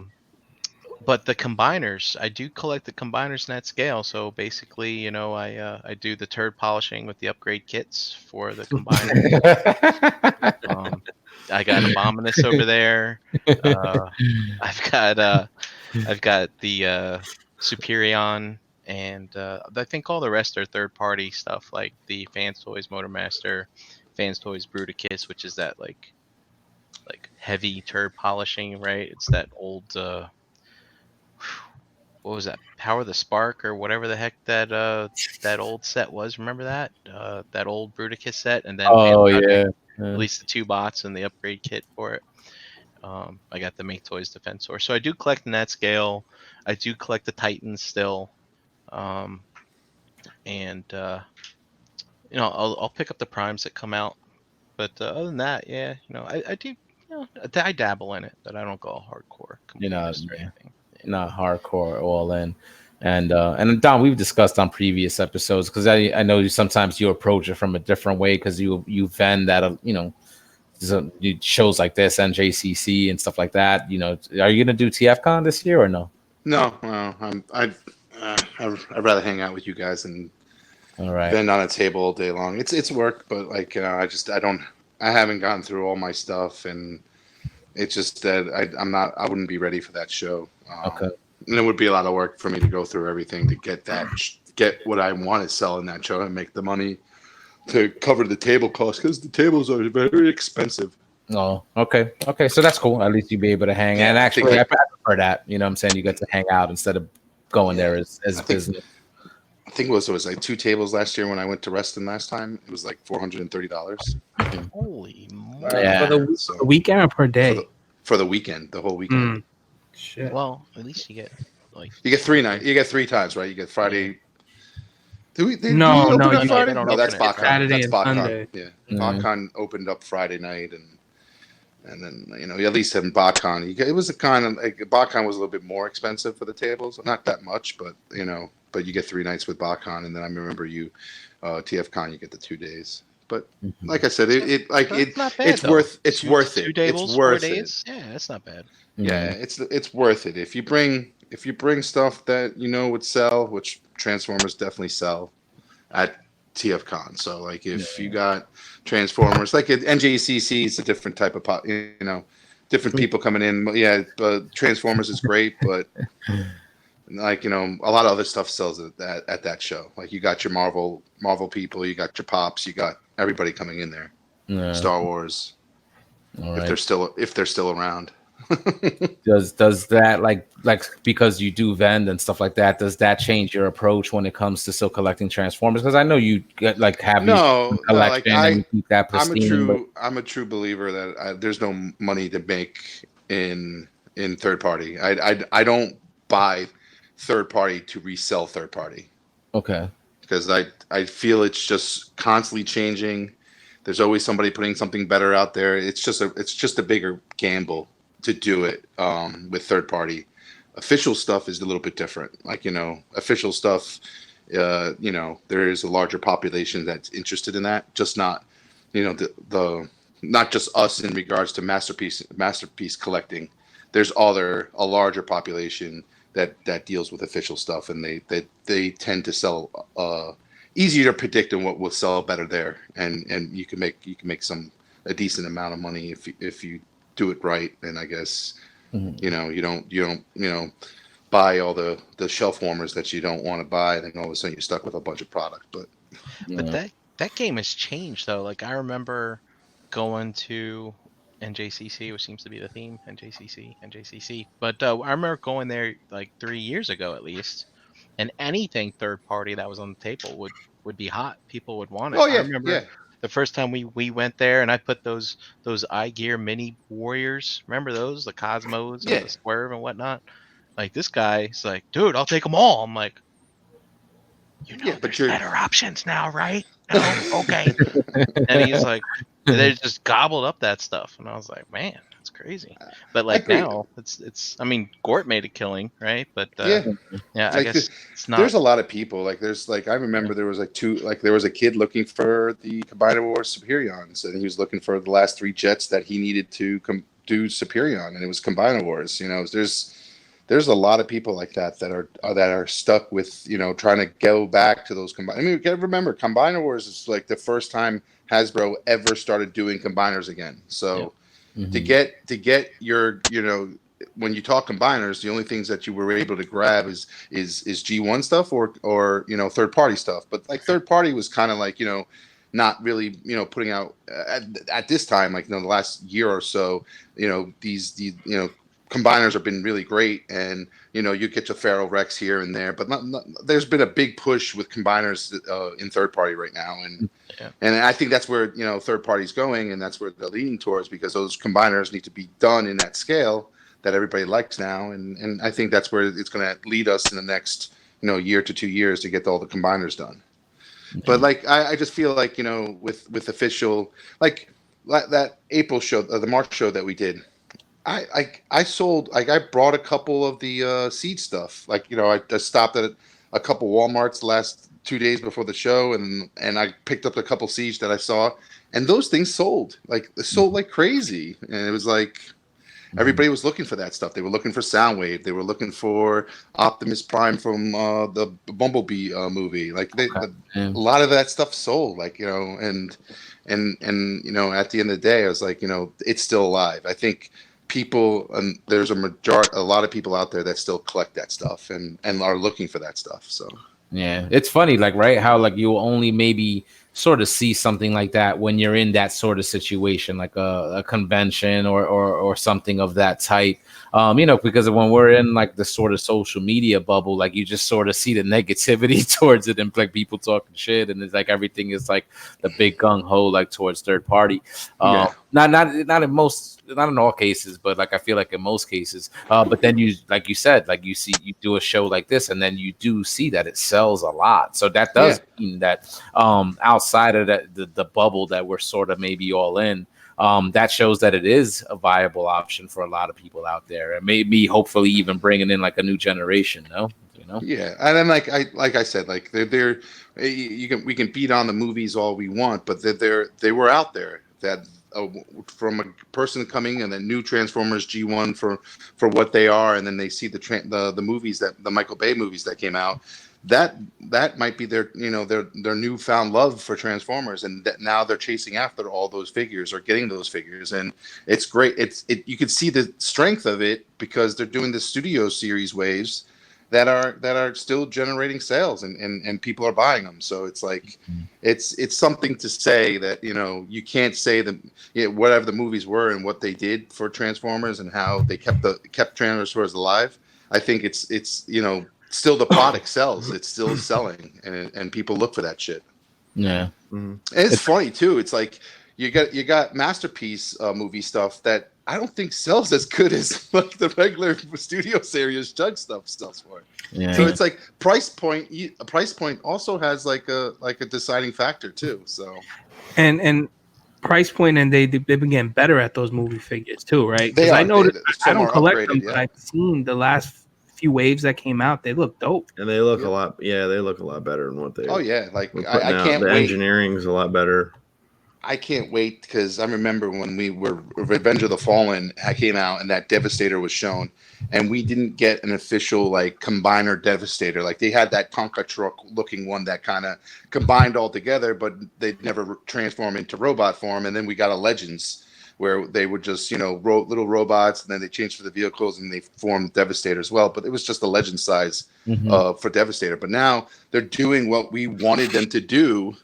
but the combiners, I do collect the combiners in that scale. So basically, I do the turd polishing with the upgrade kits for the combiners. I got Abominus over there. I've got the Superion, and I think all the rest are third-party stuff, like the Fans Toys Motormaster, Fans Toys Bruticus, which is that like heavy turd polishing, right? It's that old what was that? Power the Spark or whatever the heck that old set was. Remember that? That old Bruticus set, and then Oh Panda yeah. released the 2 bots and the upgrade kit for it. I got the Make Toys Defensor. So I do collect in that scale. I do collect the Titans still. And I'll pick up the primes that come out. But other than that, yeah, I do, I dabble in it, but I don't go hardcore completist or anything. Not hardcore all in. And Don, we've discussed on previous episodes, because I know sometimes you approach it from a different way, because you vend that shows like this, NJCC and stuff like that. Are you gonna do TFCon this year or no? No, I'd rather hang out with you guys and All right. vend on a table all day long. It's work, but I haven't gotten through all my stuff, and it's just that I wouldn't be ready for that show. Okay. And it would be a lot of work for me to go through everything to get what I want to sell in that show and make the money to cover the table costs, because the tables are very expensive. Oh, okay. So that's cool. At least you'd be able to hang. Yeah, and I actually, think I prefer that. You know what I'm saying? You get to hang out instead of going there as business. I think it was like 2 tables last year when I went to Reston last time. It was like $430 Holy moly. Yeah. For the weekend or per day? for the weekend, the whole weekend. Shit. Well, at least you get You get 3 nights. You get 3 times, right? You get Friday. No, open no, up you- Friday? they don't No, that's open it BotCon. Saturday That's and BotCon. Sunday. Yeah, Mhm. BotCon opened up Friday night, and then at least in BotCon, it was a kind of like BotCon was a little bit more expensive for the tables, not that much, but but you get 3 nights with BotCon, and then I remember TFCon, you get the 2 days. But like I said, That's not bad, it's though. worth it. 2 tables, It's 4 worth it. days. Yeah, that's not bad. Yeah, it's worth it if you bring stuff that would sell, which Transformers definitely sell at TFCon. So like if you got Transformers, like at NJCC, it's a different type of different people coming in. Yeah, but Transformers is great, but like a lot of other stuff sells at that show. Like you got your Marvel people, you got your Pops, you got everybody coming in there. Yeah. Star Wars, All if right. they're still around. Does that like because you do vend and stuff like that, does that change your approach when it comes to still collecting Transformers? Because I know you get have No, collection and you keep that pristine. I'm a true believer that there's no money to make in third party. I don't buy third party to resell third party. Okay. Because I feel it's just constantly changing. There's always somebody putting something better out there. It's just a bigger gamble to do it with third party. Official stuff is a little bit different. Like official stuff. There is a larger population that's interested in that. Just not, the not just us in regards to masterpiece collecting. There's a larger population that deals with official stuff, and they tend to sell easier to predict and what will sell better there, and you can make a decent amount of money if you do it right. And I guess you don't buy all the shelf warmers that you don't want to buy, and then all of a sudden you're stuck with a bunch of product. But that game has changed though. Like I remember going to NJCC, which seems to be the theme, NJCC. But I remember going there like 3 years ago at least, and anything third party that was on the table would be hot. People would want it. Oh yeah, I remember yeah. the first time we went there, and I put those iGear Mini Warriors. Remember those, the Cosmos and Yeah. the Swerve and whatnot. Like this guy's like, dude, I'll take them all. I'm like, Yeah, but there's you're better options now, right? No, okay. And he's like, they just gobbled up that stuff, and I was like, man, that's crazy. But like agree. now, it's. I mean, Gort made a killing, right? But yeah. yeah, I Like guess it's not. there's a lot of people. Like there's like I remember there was like there was a kid looking for the Combiner Wars Superions, and he was looking for the last 3 jets that he needed to do Superion, and it was Combiner Wars. You know, there's a lot of people like that are stuck with, you know, trying to go back to those combine. I mean, you gotta remember, Combiner Wars is like the first time Hasbro ever started doing combiners again. So to get your, you know, when you talk combiners, the only things that you were able to grab is G1 stuff or you know, third party stuff. But like third party was kind of like, you know, not really, you know, putting out at this time, like, you know, the last year or so, you know, these you know, combiners have been really great, and you know, you get your Pharaoh Rex here and there, but not, there's been a big push with combiners in third party right now, and I think that's where, you know, third party's going, and that's where they're leaning towards, because those combiners need to be done in that scale that everybody likes now, and I think that's where it's going to lead us in the next, you know, year to 2 years to get all the combiners done. But like I just feel like, you know, with official, like that April show, the March show that we did, I sold, like, I brought a couple of the seed stuff. Like, you know, I stopped at a couple Walmarts the last 2 days before the show, and I picked up a couple seeds that I saw, and those things sold like crazy. And it was like everybody was looking for that stuff. They were looking for Soundwave. They were looking for Optimus Prime from the Bumblebee movie. Like a lot of that stuff sold. Like, you know, and you know, at the end of the day, I was like, you know, it's still alive. I think people, and there's a lot of people out there that still collect that stuff and are looking for that stuff. So yeah, it's funny, like, right, how like you only maybe sort of see something like that when you're in that sort of situation, like a convention or something of that type. You know, because when we're in like the sort of social media bubble, like you just sort of see the negativity towards it, and like people talking shit, and it's like everything is like the big gung ho, like towards third party. Not in all cases, but like I feel like in most cases. But then you, like you said, like you do a show like this, and then you do see that it sells a lot. So that does mean that outside of the bubble that we're sort of maybe all in, that shows that it is a viable option for a lot of people out there, and maybe hopefully even bringing in like a new generation. No, you know. Yeah, and then like I said, like they're we can beat on the movies all we want, but they were out there that. From a person coming and the new Transformers G1 for what they are, and then they see the movies, that the Michael Bay movies that came out, that might be their, you know, their newfound love for Transformers, and that now they're chasing after all those figures or getting those figures, and it's great. You can see the strength of it because they're doing the studio series waves that are still generating sales, and people are buying them. So it's like it's something to say that, you know, you can't say that, you know, whatever the movies were and what they did for Transformers and how they kept Transformers alive. I think it's you know, still the product sells. It's still selling, and people look for that shit. Yeah. And it's funny too. It's like you got Masterpiece movie stuff that I don't think sells as good as like the regular studio series Jug stuff sells for. Yeah. So it's like price point. A price point also has like a deciding factor too. So and price point, and they've been getting better at those movie figures too, right? They Because are. I noticed, They're I don't more collect upgraded, them, but I've seen the last few waves that came out. They look dope, and they look a lot. Yeah, they look a lot better than what they. Oh yeah, like were I putting out. can't The wait. engineering's a lot better. I can't wait because I remember when we were Revenge of the Fallen came out and that Devastator was shown, and we didn't get an official like combiner Devastator. Like they had that Tonka truck looking one that kind of combined all together, but they'd never transform into robot form. And then we got a Legends where they would just, you know, little robots, and then they changed for the vehicles and they formed Devastator as well. But it was just a Legend size for Devastator. But now they're doing what we wanted them to do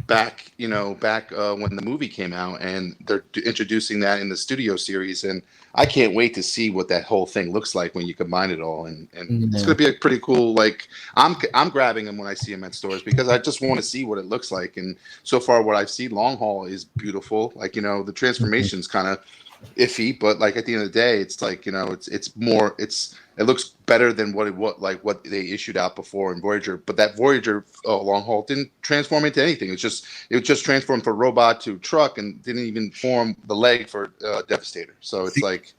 back when the movie came out, and they're introducing that in the studio series, and I can't wait to see what that whole thing looks like when you combine it all, and it's going to be a pretty cool, like, I'm grabbing them when I see them at stores because I just want to see what it looks like. And so far what I've seen, Long Haul is beautiful. Like, the transformation's kind of iffy, but like at the end of the day, it's like, it looks better than what they issued out before in Voyager. But that Voyager Long Haul didn't transform into anything. It just transformed from robot to truck and didn't even form the leg for Devastator. So it's like,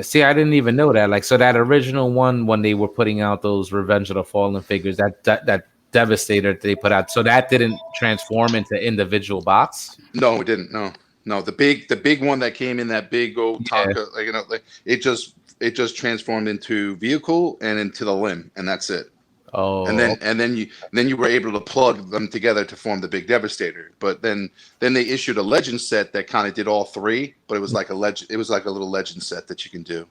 see, I didn't even know that. Like, so that original one, when they were putting out those Revenge of the Fallen figures, that Devastator they put out, so that didn't transform into individual bots. No, it didn't. No, the big one that came in that big old Tonka, it just transformed into vehicle and into the limb, and that's it. Oh, and then you were able to plug them together to form the big Devastator. But then they issued a Legend set that kind of did all three, but it was like a little Legend set that you can do.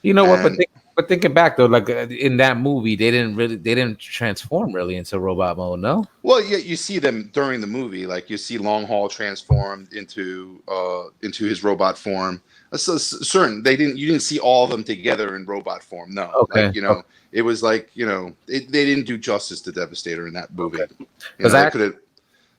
You know what? But thinking back though, like in that movie, they didn't transform really into robot mode. No. Well, yeah, you see them during the movie. Like you see Long Haul transformed into his robot form. So certain you didn't see all of them together in robot form. No. Okay. Like, it was like they didn't do justice to Devastator in that movie. Okay.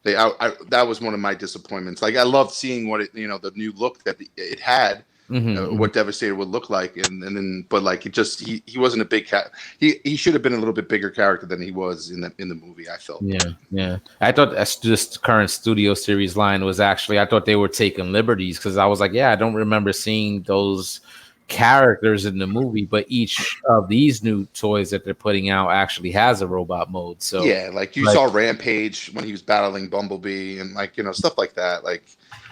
That was one of my disappointments. Like I loved seeing what the new look that it had. What Devastator would look like, and then but like he wasn't a big cat. He should have been a little bit bigger character than he was in the movie. I felt. Yeah. I thought this current studio series line was actually, I thought they were taking liberties because I was like, I don't remember seeing those characters in the movie, but each of these new toys that they're putting out actually has a robot mode. So like you saw Rampage when he was battling Bumblebee and stuff like that. Like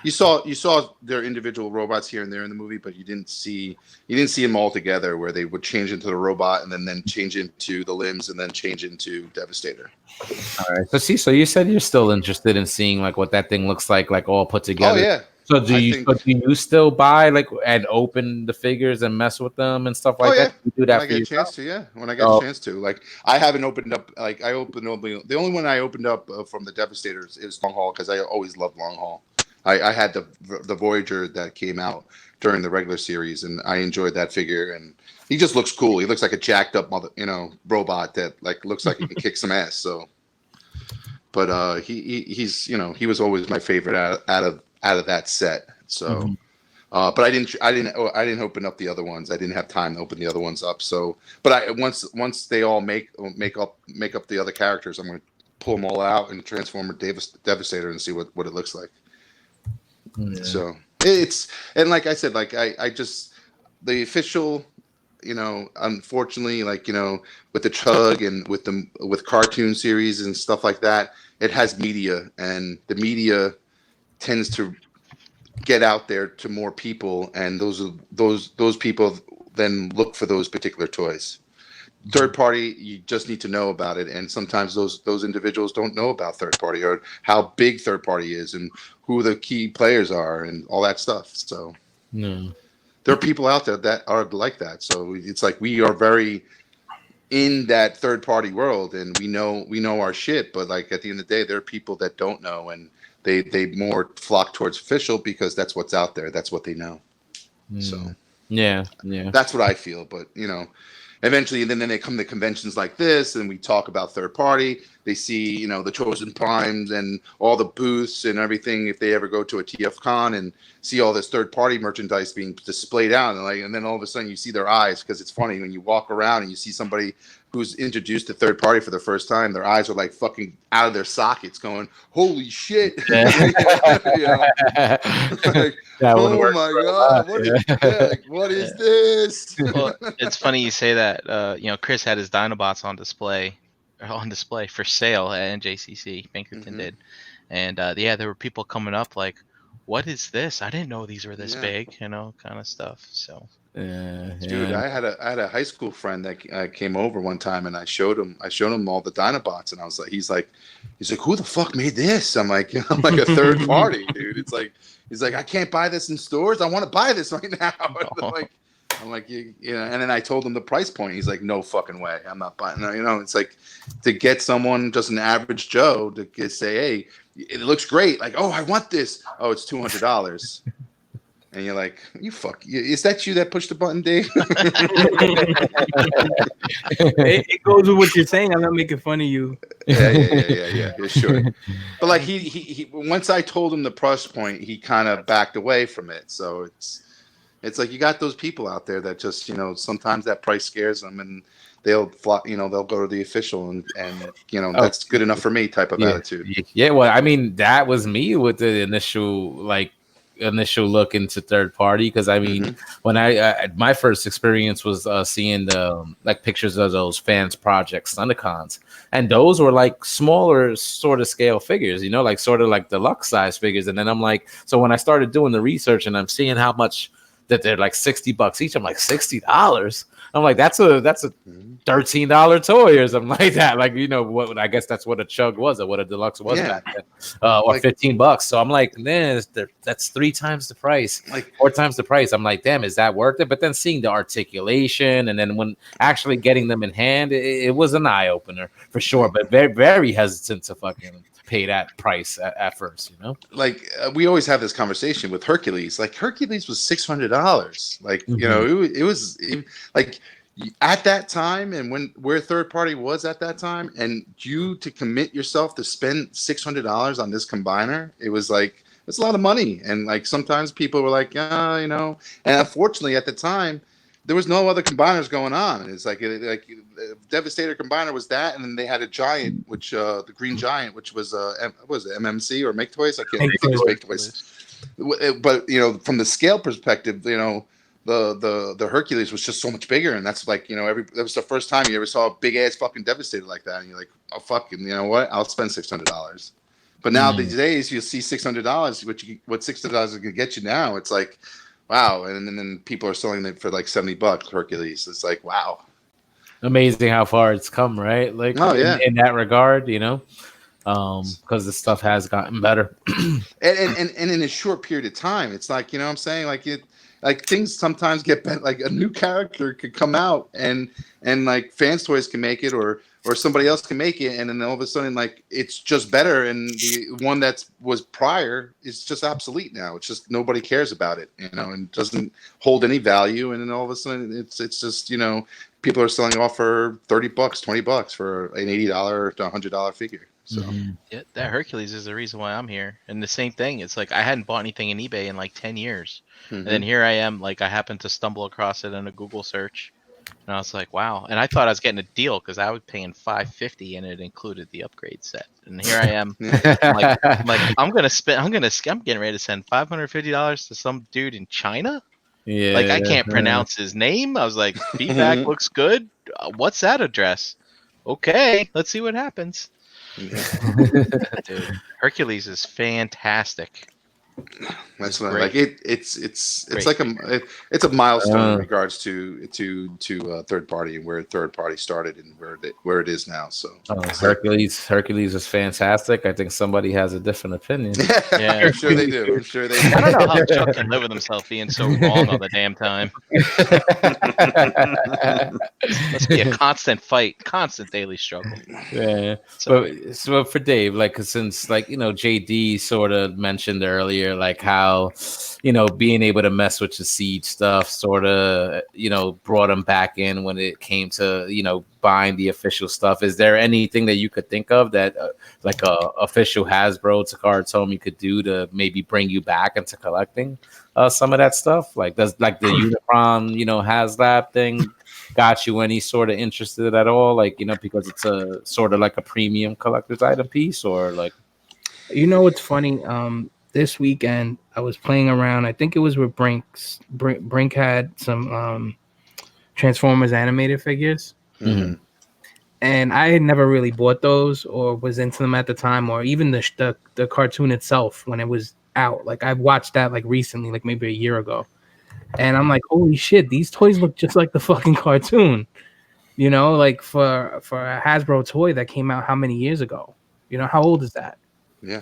you saw their individual robots here and there in the movie, but you didn't see them all together where they would change into the robot and then change into the limbs and then change into Devastator. All right. So you said you're still interested in seeing like what that thing looks like all put together. Oh yeah. So do you still buy like and open the figures and mess with them and stuff like that? You do that when I get a chance to, when I get a chance to. Like I haven't opened up. Like I opened only the only one I opened up from the Devastators is Long Haul because I always loved Long Haul. I had the Voyager that came out during the regular series, and I enjoyed that figure. And he just looks cool. He looks like a jacked up robot that like looks like he can kick some ass. So, but he's he was always my favorite out of that set. So, but I didn't open up the other ones. I didn't have time to open the other ones up. So, but once they all make up the other characters, I'm going to pull them all out and transform a Devastator and see what it looks like. Yeah. So and like I said, like I just the official, unfortunately, like with the Chug and with cartoon series and stuff like that, it has media, and the media tends to get out there to more people, and those people then look for those particular toys. Third party, you just need to know about it, and sometimes those individuals don't know about third party or how big third party is and who the key players are and all that stuff. So there are people out there that are like that. So it's like we are very in that third party world, and we know our shit. But like at the end of the day, there are people that don't know, and they more flock towards official because that's what's out there. That's what they know. So that's what I feel. But eventually, and then they come to conventions like this, and we talk about third party. They see, the Chosen Primes and all the booths and everything. If they ever go to a TFCon and see all this third party merchandise being displayed out, and then all of a sudden you see their eyes, because it's funny when you walk around and you see somebody who's introduced to third party for the first time, their eyes are like fucking out of their sockets, going, "Holy shit!" Oh my god, what is this? Well, it's funny you say that. Chris had his Dinobots on display for sale at NJCC. Pinkerton did, and there were people coming up like, "What is this? I didn't know these were this big," kind of stuff. So. Dude, I had a high school friend that came over one time, and I showed him all the Dinobots, and I was like, he's like, who the fuck made this? I'm like, I'm like a third party, dude. It's like, he's like, I can't buy this in stores. I want to buy this right now. I'm like, I'm like, you know, and then I told him the price point. He's like, no fucking way. I'm not buying. You know, it's like to get someone, just an average Joe, to say, hey, it looks great. Like, oh, I want this. Oh, it's $200. And you're like, you fuck. Is that you that pushed the button, Dave? It goes with what you're saying. I'm not making fun of you. Yeah, sure. But like he once I told him the price point, he kind of backed away from it. So it's like you got those people out there that just, you know, sometimes that price scares them and they'll fly, you know, they'll go to the official and you know, that's good enough for me type of attitude. Yeah, well, I mean, that was me with the initial look into third party, because I mean, when I my first experience was seeing the like pictures of those fans project Thundercons, and those were like smaller sort of scale figures, you know, like sort of like deluxe size figures. And then I'm like, so when I started doing the research and I'm seeing how much that they're like $60 each, I'm like, $60. I'm like, that's a $13 toy or something like that. Like, you know, what I guess that's what a chug was, or what a deluxe was back then, or like, $15. So I'm like, man, that's 3 times the price, like 4 times the price. I'm like, damn, is that worth it? But then seeing the articulation, and then when actually getting them in hand, it was an eye opener for sure. But very, very hesitant to fucking pay that price at first, you know. Like we always have this conversation with Hercules. Like Hercules was $600. Like you know, it was like at that time, and where third party was at that time, and you to commit yourself to spend $600 on this combiner, it was like it's a lot of money. And like sometimes people were like, yeah, you know, and unfortunately at the time there was no other combiners going on. It's like Devastator combiner was that, and then they had a Giant, which the Green Giant, which was what was it, MMC or Make Toys? I can't think it was Make Toys. But you know, from the scale perspective, you know, the Hercules was just so much bigger, and that's like, you know, that was the first time you ever saw a big ass fucking Devastator like that, and you're like, oh fucking, you know what? I'll spend $600. But now these days you'll see $600, what $600 can get you now. It's like, wow, and then people are selling it for like $70 Hercules. It's like, wow, amazing how far it's come, right? Like, in that regard, you know, because the stuff has gotten better, and in a short period of time, it's like, you know what I'm saying, like things sometimes get better. Like a new character could come out, and like Fans Toys can make it, or somebody else can make it, and then all of a sudden, like, it's just better, and the one that was prior is just obsolete now. It's just nobody cares about it, you know, and doesn't hold any value. And then all of a sudden, it's just, you know, people are selling off for $30, $20 for an $80 to $100 figure. So yeah, that Hercules is the reason why I'm here. And the same thing, it's like I hadn't bought anything in eBay in like 10 years. And then here I am, like I happened to stumble across it in a Google search. And I was like, wow. And I thought I was getting a deal because I was paying $550 and it included the upgrade set. And here I am. I'm getting ready to send $550 to some dude in China. Yeah. Like I can't pronounce his name. I was like, feedback looks good. What's that address? Okay, let's see what happens. Dude, Hercules is fantastic. That's what like it's like it's a milestone in regards to third party, and where third party started and where it is now. So Hercules is fantastic. I think somebody has a different opinion. Yeah, I'm sure they do. I don't know how Chuck can live with himself being so wrong all the damn time. Must be a constant fight, constant daily struggle. Yeah. So for Dave, like, since, like, you know, JD sort of mentioned earlier, like how, you know, being able to mess with the Siege stuff sort of, you know, brought him back in when it came to, you know, buying the official stuff. Is there anything that you could think of that like a official Hasbro Takara Tomy could do to maybe bring you back into collecting some of that stuff? Like, does like the Unicron, you know, HasLab thing got you any sort of interested at all? Like, you know, because it's a sort of like a premium collector's item piece, or like, you know, what's funny? This weekend I was playing around. I think it was with Brink's. Brink had some Transformers animated figures, and I had never really bought those or was into them at the time, or even the cartoon itself when it was out. Like, I watched that like recently, like maybe a year ago, and I'm like, holy shit, these toys look just like the fucking cartoon. You know, like for a Hasbro toy that came out how many years ago? You know, how old is that? Yeah.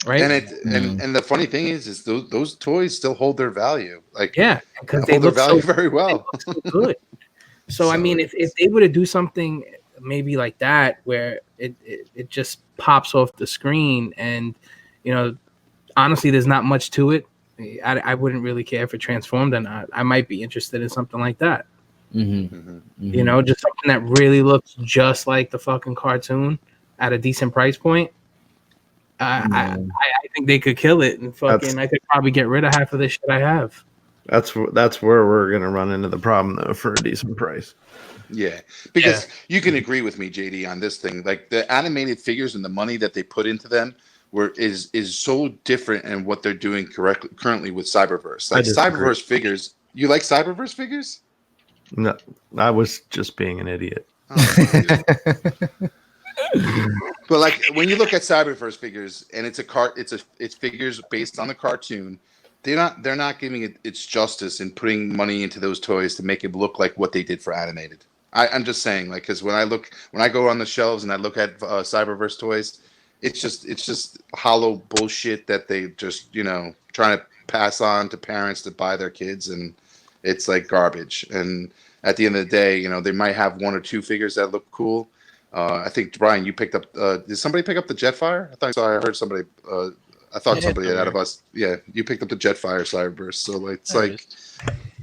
right? And the funny thing is those toys still hold their value. Like Yeah, because they hold their look value so very well. so good. So I mean, if they were to do something maybe like that, where it just pops off the screen, and honestly, there's not much to it. I wouldn't really care if it transformed or not. I might be interested in something like that. Just something that really looks just like the fucking cartoon at a decent price point. I think they could kill it, and fucking I could probably get rid of half of the shit I have. That's where we're gonna run into the problem though for a decent price. Yeah, because you can agree with me, JD, on this thing. Like the animated figures and the money that they put into them is so different in what they're doing currently with Cyberverse. Like Cyberverse figures, you like Cyberverse figures? No, I was just being an idiot. But like when you look at Cyberverse figures, and it's figures based on the cartoon, they're not giving it its justice in putting money into those toys to make it look like what they did for animated. I'm just saying, like, because when I go on the shelves and I look at Cyberverse toys, it's just hollow bullshit that they just trying to pass on to parents to buy their kids, and it's like garbage. And at the end of the day, they might have one or two figures that look cool. I think Brian, you picked up. Did somebody pick up the Jetfire? I heard somebody. I thought somebody out of us. Yeah, you picked up the Jetfire Cyberverse. So it's like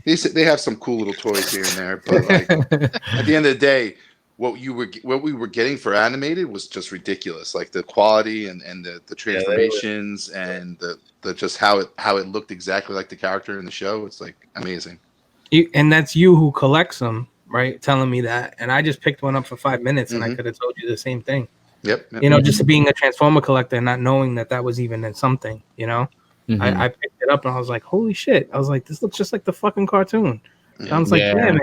they have some cool little toys here and there, but like at the end of the day, what we were getting for animated was just ridiculous. Like the quality and the transformations and the just how it looked exactly like the character in the show. It's like amazing. And that's you who collects them, right? Telling me that, and I just picked one up for 5 minutes, and I could have told you the same thing. Yep. Just being a Transformer collector and not knowing that was even in something. I picked it up and I was like, holy shit! I was like, this looks just like the fucking cartoon. And I was like, yeah, man,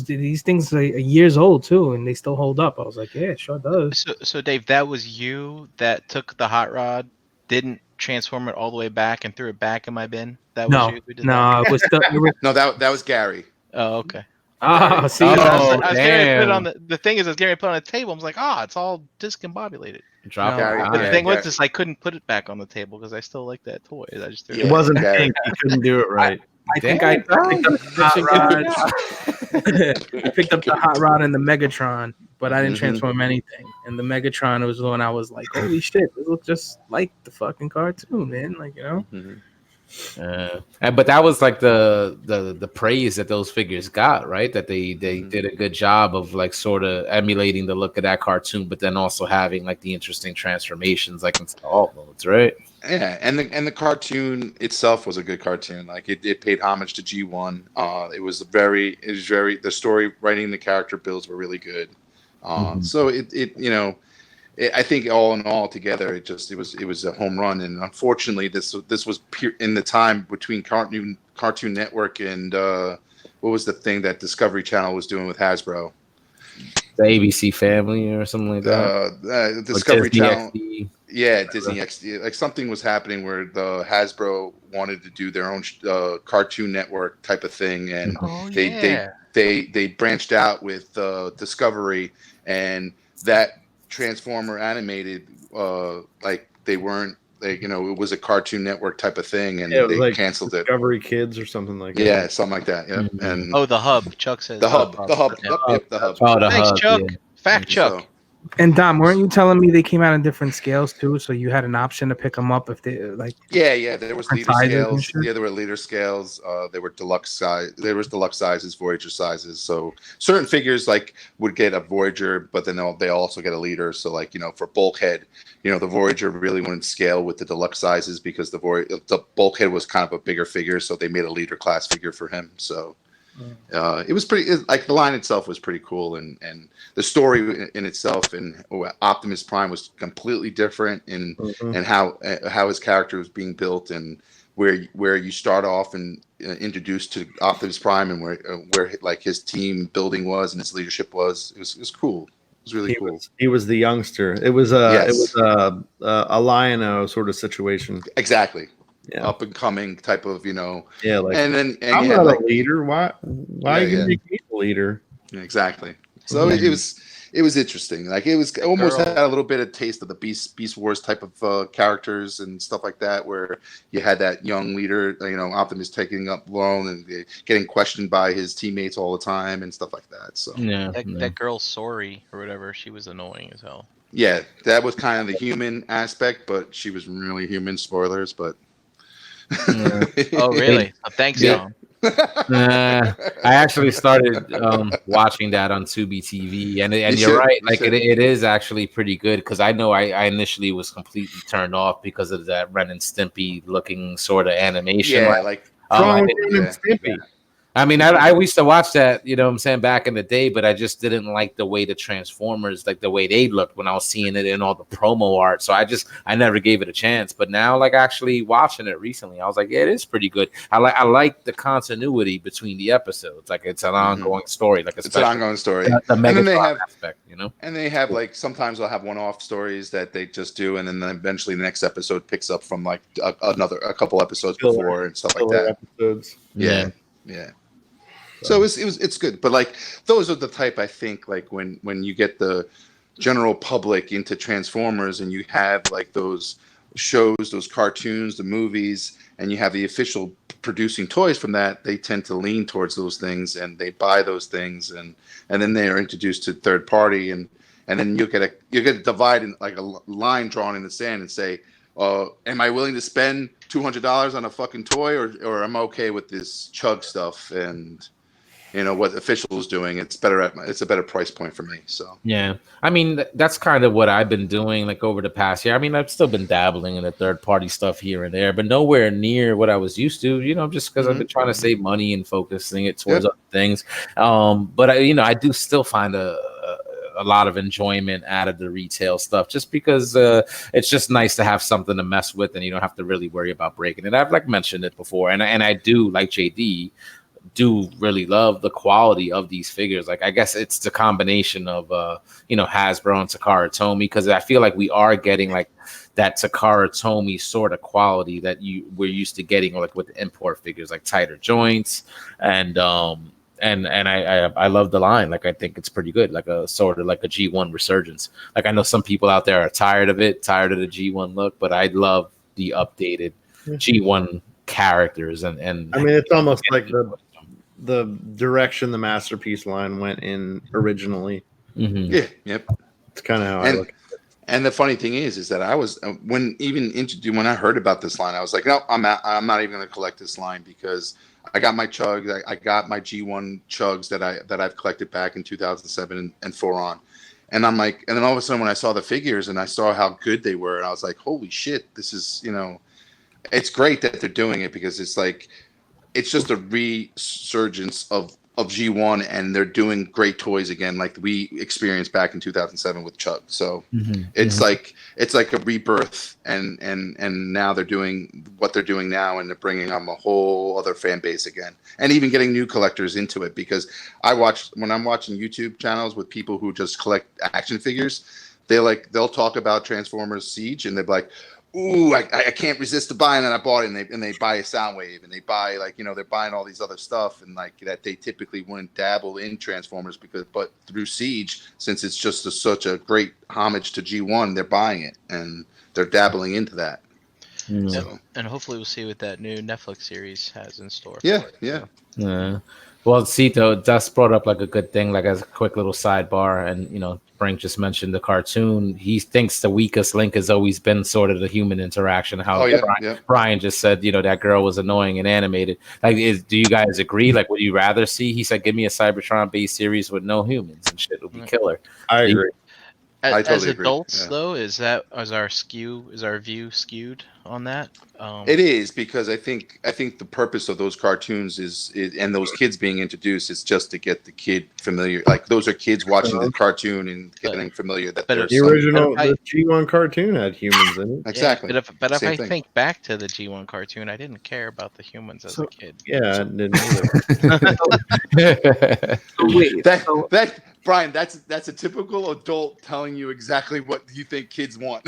these things are years old too, and they still hold up. I was like, yeah, it sure does. So Dave, that was you that took the hot rod, didn't transform it all the way back and threw it back in my bin? That was you who did that? It was still, no, that was Gary. Oh, okay. Oh, see, I was getting put on the thing is I was getting put on the table. I was like, it's all discombobulated. The thing was just I couldn't put it back on the table because I still like that toy. I just threw it wasn't pink. You couldn't do it right. I think I picked up the hot rod. I picked up the hot rod and the Megatron, but I didn't transform anything. And the Megatron was the one I was like, holy shit, it looks just like the fucking cartoon, man. Like, but that was like the praise that those figures got, right? That they did a good job of like sort of emulating the look of that cartoon, but then also having like the interesting transformations like in alt modes, right? Yeah, and the cartoon itself was a good cartoon. Like it paid homage to G1. It was very the story writing, the character builds were really good. So I think all in all together, it was a home run. And unfortunately, this was in the time between Cartoon Network and what was the thing that Discovery Channel was doing with Hasbro? The ABC Family or something like that. Discovery Channel. XD. Yeah, Disney XD. Like something was happening where the Hasbro wanted to do their own Cartoon Network type of thing, and they branched out with Discovery, and that Transformer animated like they weren't like it was a Cartoon Network type of thing, and they like canceled Discovery Kids or something like that. Yeah, something like that. Yeah, and the Hub. Chuck says the Hub. The Hub. Yep, the Hub. Thanks, Hub, Chuck. yeah. Fact, Chuck. So, and Dom, weren't you telling me they came out in different scales too? So you had an option to pick them up if they like. Yeah. There was leader scales. Yeah, there were leader scales. There were deluxe size. There was deluxe sizes, Voyager sizes. So certain figures like would get a Voyager, but then they also get a leader. So like for Bulkhead, the Voyager really wouldn't scale with the deluxe sizes because the Bulkhead was kind of a bigger figure, so they made a leader class figure for him. So. It was pretty like the line itself was pretty cool, and the story in itself and Optimus Prime was completely different in and how his character was being built, and where you start off and introduced to Optimus Prime and where like his team building was and his leadership was. It was cool. It was really cool. He was the youngster. It was a Lion-O sort of situation. Exactly. Yeah. Up and coming type of like, and then I'm not a leader. Why are you make me a leader? Exactly. So it it was interesting. Like it was almost girl. had a little bit of taste of the Beast Wars type of characters and stuff like that, where you had that young leader, Optimus taking up alone and getting questioned by his teammates all the time and stuff like that. So Yeah, That girl Sori or whatever, she was annoying as hell. yeah, that was kind of the human aspect, but she was really human. Spoilers, but yeah. Oh, really? Oh, thanks, Yeah. Tom. I actually started watching that on Tubi TV, and You you're should, right. you Like should. it is actually pretty good because I know I initially was completely turned off because of that Ren and Stimpy looking sort of animation. Yeah, Like, What's I wrong with didn't- Ren and Stimpy? I mean, I used to watch that, you know what I'm saying, back in the day, but I just didn't like the way the Transformers, like the way they looked when I was seeing it in all the promo art. So I never gave it a chance. But now, like actually watching it recently, I was like, yeah, it is pretty good. I like the continuity between the episodes. Like it's an ongoing story, like It's an especially ongoing story. the And then they Megatron have aspect, you know. And they have like sometimes they'll have one-off stories that they just do, and then eventually the next episode picks up from like a couple episodes Filler. before and stuff like Filler that. episodes. Yeah. So it's good, but like those are the type I think like when you get the general public into Transformers and you have like those shows, those cartoons, the movies, and you have the official producing toys from that, they tend to lean towards those things and they buy those things and then they are introduced to third party and then you get a divide in like a line drawn in the sand and say, am I willing to spend $200 on a fucking toy or I'm okay with this chug stuff and what official is doing, it's a better price point for me. So yeah, I mean that's kind of what I've been doing like over the past year. I mean I've still been dabbling in the third party stuff here and there, but nowhere near what I was used to. Just because I've been trying to save money and focusing it towards other things. But I do still find a lot of enjoyment out of the retail stuff just because it's just nice to have something to mess with and you don't have to really worry about breaking it. I've like mentioned it before, and I do like JD. Do really love the quality of these figures. Like I guess it's the combination of Hasbro and Takara Tomy, because I feel like we are getting like that Takara Tomy sort of quality that we're used to getting like with import figures, like tighter joints and I love the line. Like I think it's pretty good, like a sort of like a G1 resurgence. Like I know some people out there are tired of the G1 look, but I love the updated G1 characters and I mean it's almost like the direction the Masterpiece line went in originally. Mm-hmm. Yeah, yep. It's kind of how I look at it. And the funny thing is that I was when I heard about this line, I was like, no, I'm not even going to collect this line because I got my chugs, I got my G1 chugs that I've collected back in 2007 and on. And I'm like, and then all of a sudden when I saw the figures and I saw how good they were, and I was like, holy shit, this is, it's great that they're doing it because it's like it's just a resurgence of G1 and they're doing great toys again like we experienced back in 2007 with Chug. So it's like a rebirth and now they're doing what they're doing now and they're bringing a whole other fan base again and even getting new collectors into it because when I'm watching YouTube channels with people who just collect action figures, they'll talk about Transformers Siege and they're like, ooh, I can't resist to buy, and then I bought it, and they buy a Soundwave, and they buy they're buying all these other stuff, and like that they typically wouldn't dabble in Transformers but through Siege, since it's just such a great homage to G1, they're buying it and they're dabbling into that. Mm-hmm. So, and hopefully we'll see what that new Netflix series has in store. Yeah. Well, Cito just brought up like a good thing, like as a quick little sidebar, and Frank just mentioned the cartoon. He thinks the weakest link has always been sort of the human interaction. How Brian just said, that girl was annoying and animated. Like, do you guys agree? Like, would you rather see? He said, "Give me a Cybertron-based series with no humans, and shit will be killer." I agree. I totally As agree. adults, Yeah. though, is our view skewed on that? It is because I think the purpose of those cartoons is and those kids being introduced is just to get the kid familiar. Like those are kids watching the cartoon and getting familiar that but there's The some- original I- the G1 cartoon had humans in it. exactly. Yeah, but if Same I thing. think back to the G1 cartoon, I didn't care about the humans as a kid. Yeah, I didn't either. Wait, that Brian, that's a typical adult telling you exactly what you think kids want.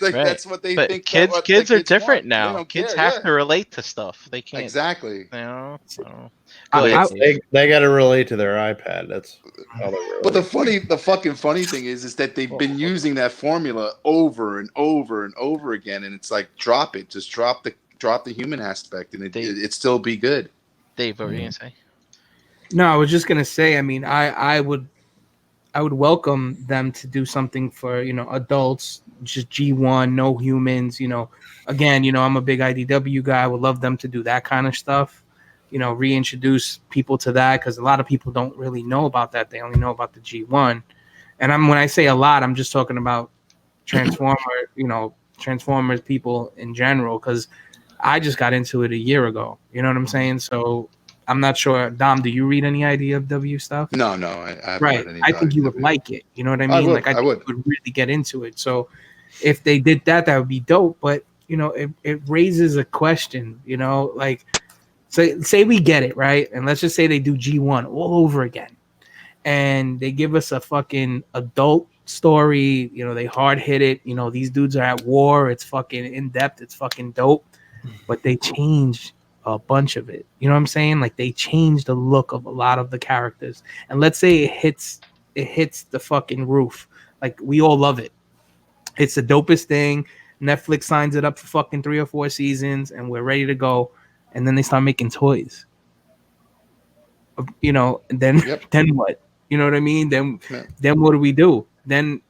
Like Right. that's what they But think. kids what the kids are kids different want. They now. don't Kids care, have yeah. to relate to stuff. They can't. Exactly. So. I- Go ahead, I- Steve. They got to relate to their iPad. That's how they relate. But the fucking funny thing is that they've been using that formula over and over and over again, and it's like drop it, just drop the human aspect, and it still be good. Dave, what were you gonna say? No, I was just gonna say. I mean, I would welcome them to do something for adults, just G1, no humans. Again, I'm a big IDW guy. I would love them to do that kind of stuff. Reintroduce people to that because a lot of people don't really know about that. They only know about the G1. And when I say a lot, I'm just talking about Transformers people in general because I just got into it a year ago. You know what I'm saying? So I'm not sure. Dom, do you read any IDW stuff? No, I haven't Right. read any I think you would IDW. like it. You know what I I mean? would, I I think would. you would really get into it. So if they did that, that would be dope. But it raises a question. Like say we get it right, and let's just say they do G1 all over again, and they give us a fucking adult story. They hard hit it. These dudes are at war. It's fucking in depth. It's fucking dope. But they changed a bunch of it. You know what I'm saying? Like they changed the look of a lot of the characters. And let's say it hits the fucking roof. Like we all love it. It's the dopest thing. Netflix signs it up for fucking 3 or 4 seasons and we're ready to go. And then they start making toys. And then Yep. then what? You know what I mean? Then what do we do? Then,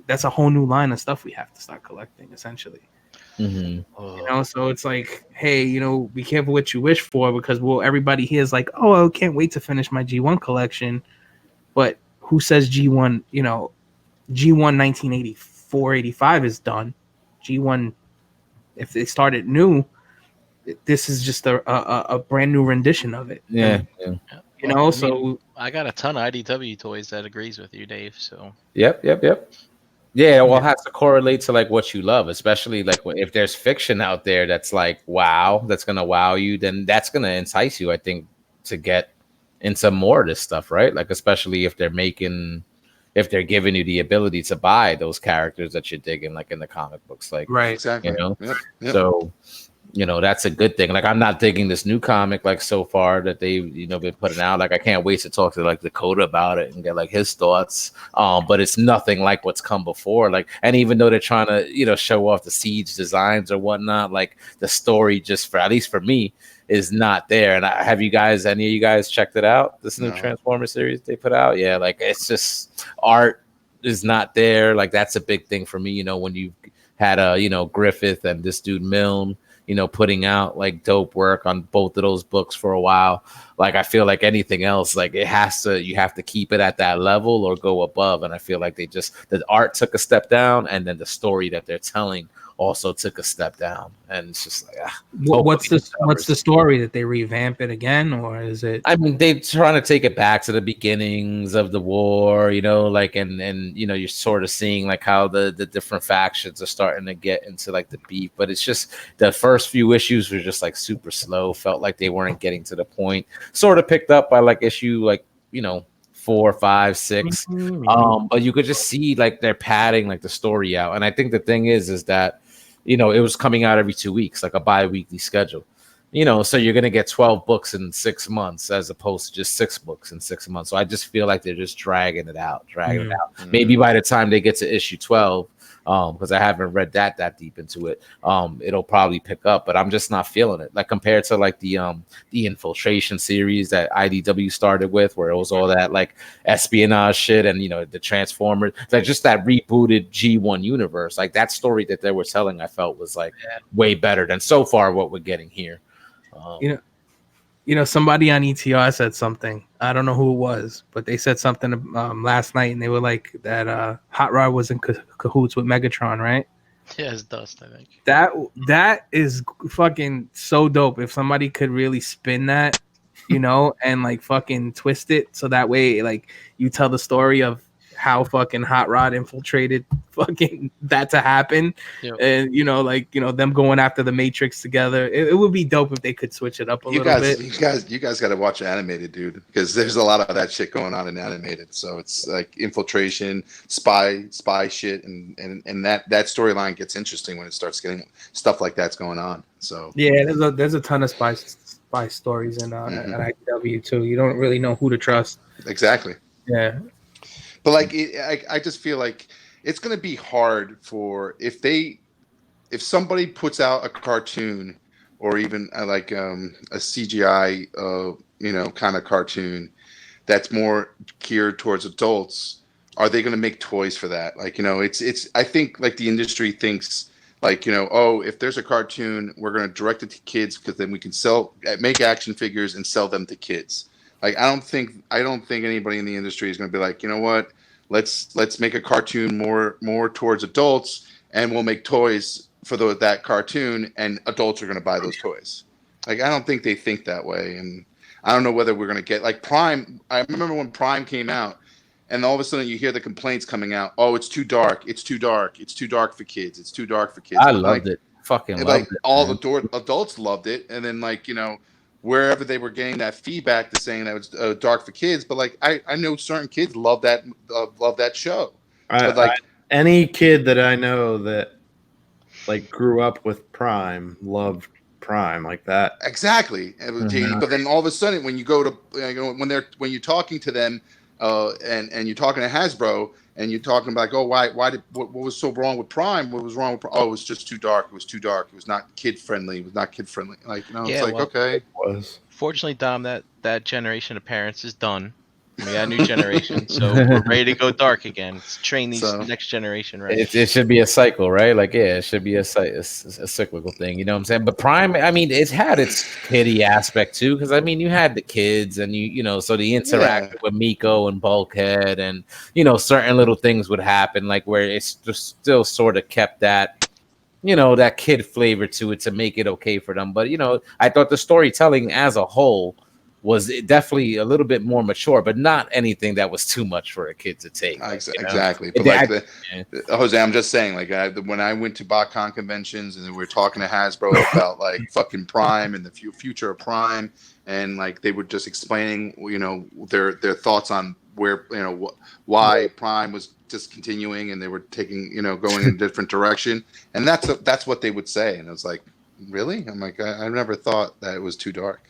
that's a whole new line of stuff we have to start collecting essentially. Mm-hmm. So it's like, hey, be careful what you wish for because everybody here is like, oh, I can't wait to finish my G1 collection. But who says G1, G1 1984, 85 is done. G1, if they started new, this is just a brand new rendition of it. Yeah. So I got a ton of IDW toys that agrees with you, Dave. So Yep. Yeah, well, it has to correlate to like what you love, especially like if there's fiction out there that's like wow, that's gonna wow you, then that's gonna entice you, I think, to get into more of this stuff, right? Like especially if they're giving you the ability to buy those characters that you're digging, like in the comic books, like right, Exactly. Yep. So that's a good thing. Like I'm not digging this new comic like so far that they've been putting out. Like I can't wait to talk to like Dakota about it and get like his thoughts. But it's nothing like what's come before. Like, and even though they're trying to show off the Siege designs or whatnot, like the story just at least for me is not there. And any of you guys checked it out? This new No. Transformer series they put out? Yeah, like it's just art is not there. Like that's a big thing for me. When you had Griffith and this dude Milne, putting out like dope work on both of those books for a while. Like I feel like anything else, like you have to keep it at that level or go above. And I feel like the art took a step down, and then the story that they're telling also took a step down. And it's just like, what's the story that they revamp it again, or is it? I mean, they're trying to take it back to the beginnings of the war, like, and you're sort of seeing like how the different factions are starting to get into like the beef, but it's just the first few issues were just like super slow, felt like they weren't getting to the point, sort of picked up by like issue, like, 4, 5, 6. But you could just see like they're padding like the story out. And I think the thing is that, it was coming out every 2 weeks, like a bi-weekly schedule. So you're going to get 12 books in 6 months as opposed to just 6 books in 6 months. So I just feel like they're just dragging it out. Maybe by the time they get to issue 12, because I haven't read that deep into it, it'll probably pick up, but I'm just not feeling it. Like compared to like the Infiltration series that IDW started with, where it was all that like espionage shit and the Transformers, like just that rebooted G1 universe. Like that story that they were telling, I felt was like way better than so far what we're getting here. Somebody on ETR said something. I don't know who it was, but they said something last night, and they were like that Hot Rod was in cahoots with Megatron, right? yeah, it's Dust, I think. That is fucking so dope. If somebody could really spin that, and like fucking twist it so that way like you tell the story of how fucking Hot Rod infiltrated fucking that to happen, Yep. and them going after the Matrix together. It would be dope if they could switch it up a little bit. You guys got to watch animated, dude, because there's a lot of that shit going on in animated. So it's like infiltration, spy shit, and that storyline gets interesting when it starts getting stuff like that's going on. So yeah, there's a ton of spy stories in at IDW too. You don't really know who to trust. Exactly. Yeah. But like, I just feel like it's going to be hard for if somebody puts out a cartoon or even like a CGI, kind of cartoon that's more geared towards adults. Are they going to make toys for that? Like, it's. I think like the industry thinks like, if there's a cartoon, we're going to direct it to kids because then we can make action figures and sell them to kids. Like, I don't think anybody in the industry is going to be like, you know what, let's make a cartoon more towards adults, and we'll make toys for that cartoon, and adults are going to buy those toys. Like, I don't think they think that way, and I don't know whether we're going to get like Prime. I remember when Prime came out, and all of a sudden you hear the complaints coming out. Oh, it's too dark. It's too dark. It's too dark for kids. It's too dark for kids. I loved it. Fucking loved it. All the adults loved it, and then wherever they were getting that feedback to saying that it was dark for kids, but like I know certain kids love that show. Any kid that I know that like grew up with Prime loved Prime like that. Exactly. But then all of a sudden, when you go to when you're talking to them, and you're talking to Hasbro, and you're talking about like, what was so wrong with Prime? What was wrong with Prime? Oh, it was just too dark. It was too dark. It was not kid friendly. It was not kid friendly. Like, it's like, okay. It was. Fortunately, Dom, that generation of parents is done. We got a new generation, so we're ready to go dark again. Let's train these next generation, right? It should be a cycle, right? Like, yeah, it should be a cyclical thing. You know what I'm saying? But Prime, I mean, it had its kiddie aspect too, because I mean, you had the kids, and so the interaction with Miko and Bulkhead, and certain little things would happen, like where it's just still sort of kept that. That kid flavor to it to make it okay for them. But I thought the storytelling as a whole was definitely a little bit more mature, but not anything that was too much for a kid to take. Exactly. But Jose, I'm just saying, like, when I went to BotCon conventions and we were talking to Hasbro about like fucking Prime and the future of Prime, and like they were just explaining, their thoughts on where, why Prime was discontinuing, and they were taking, going in a different direction, and that's what they would say, and I was like, really? I'm like, I never thought that it was too dark.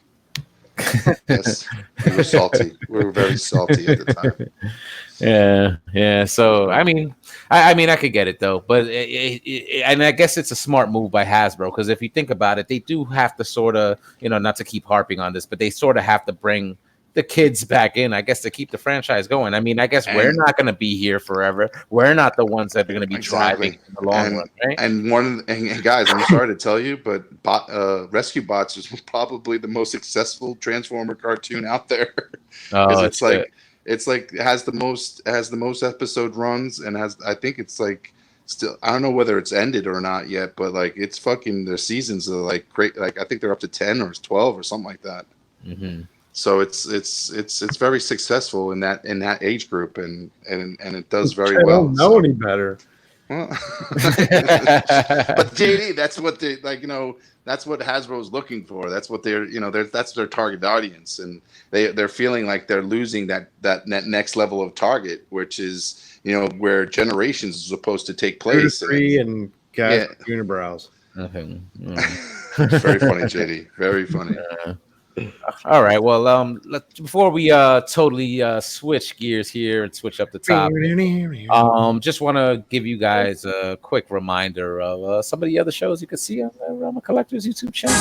Yes, we were salty. We were very salty at the time. Yeah. So I mean, I could get it though, but and I guess it's a smart move by Hasbro, because if you think about it, they do have to sort of, not to keep harping on this, but they sort of have to bring the kids back in, I guess, to keep the franchise going. I mean, I guess we're not going to be here forever. We're not the ones that are going to be driving in the long run, right? And guys, I'm sorry to tell you, but Rescue Bots is probably the most successful Transformer cartoon out there. It's like it has the most episode runs, and I think it's like still, I don't know whether it's ended or not yet, but like it's fucking, their seasons are like great. Like I think they're up to 10 or 12 or something like that. Mm-hmm. So it's very successful in that age group, and it does very well. I don't know any better. Well, but JD, that's what that's what Hasbro is looking for. That's what that's their target audience, and they're feeling like they're losing that next level of target, which is where Generations is supposed to take place. And guys with unibrows. Okay. Very funny, JD. Very funny. All right. Well, before we totally switch gears here and switch up the topic, just want to give you guys a quick reminder of some of the other shows you can see on the Realm of Collectors YouTube channel.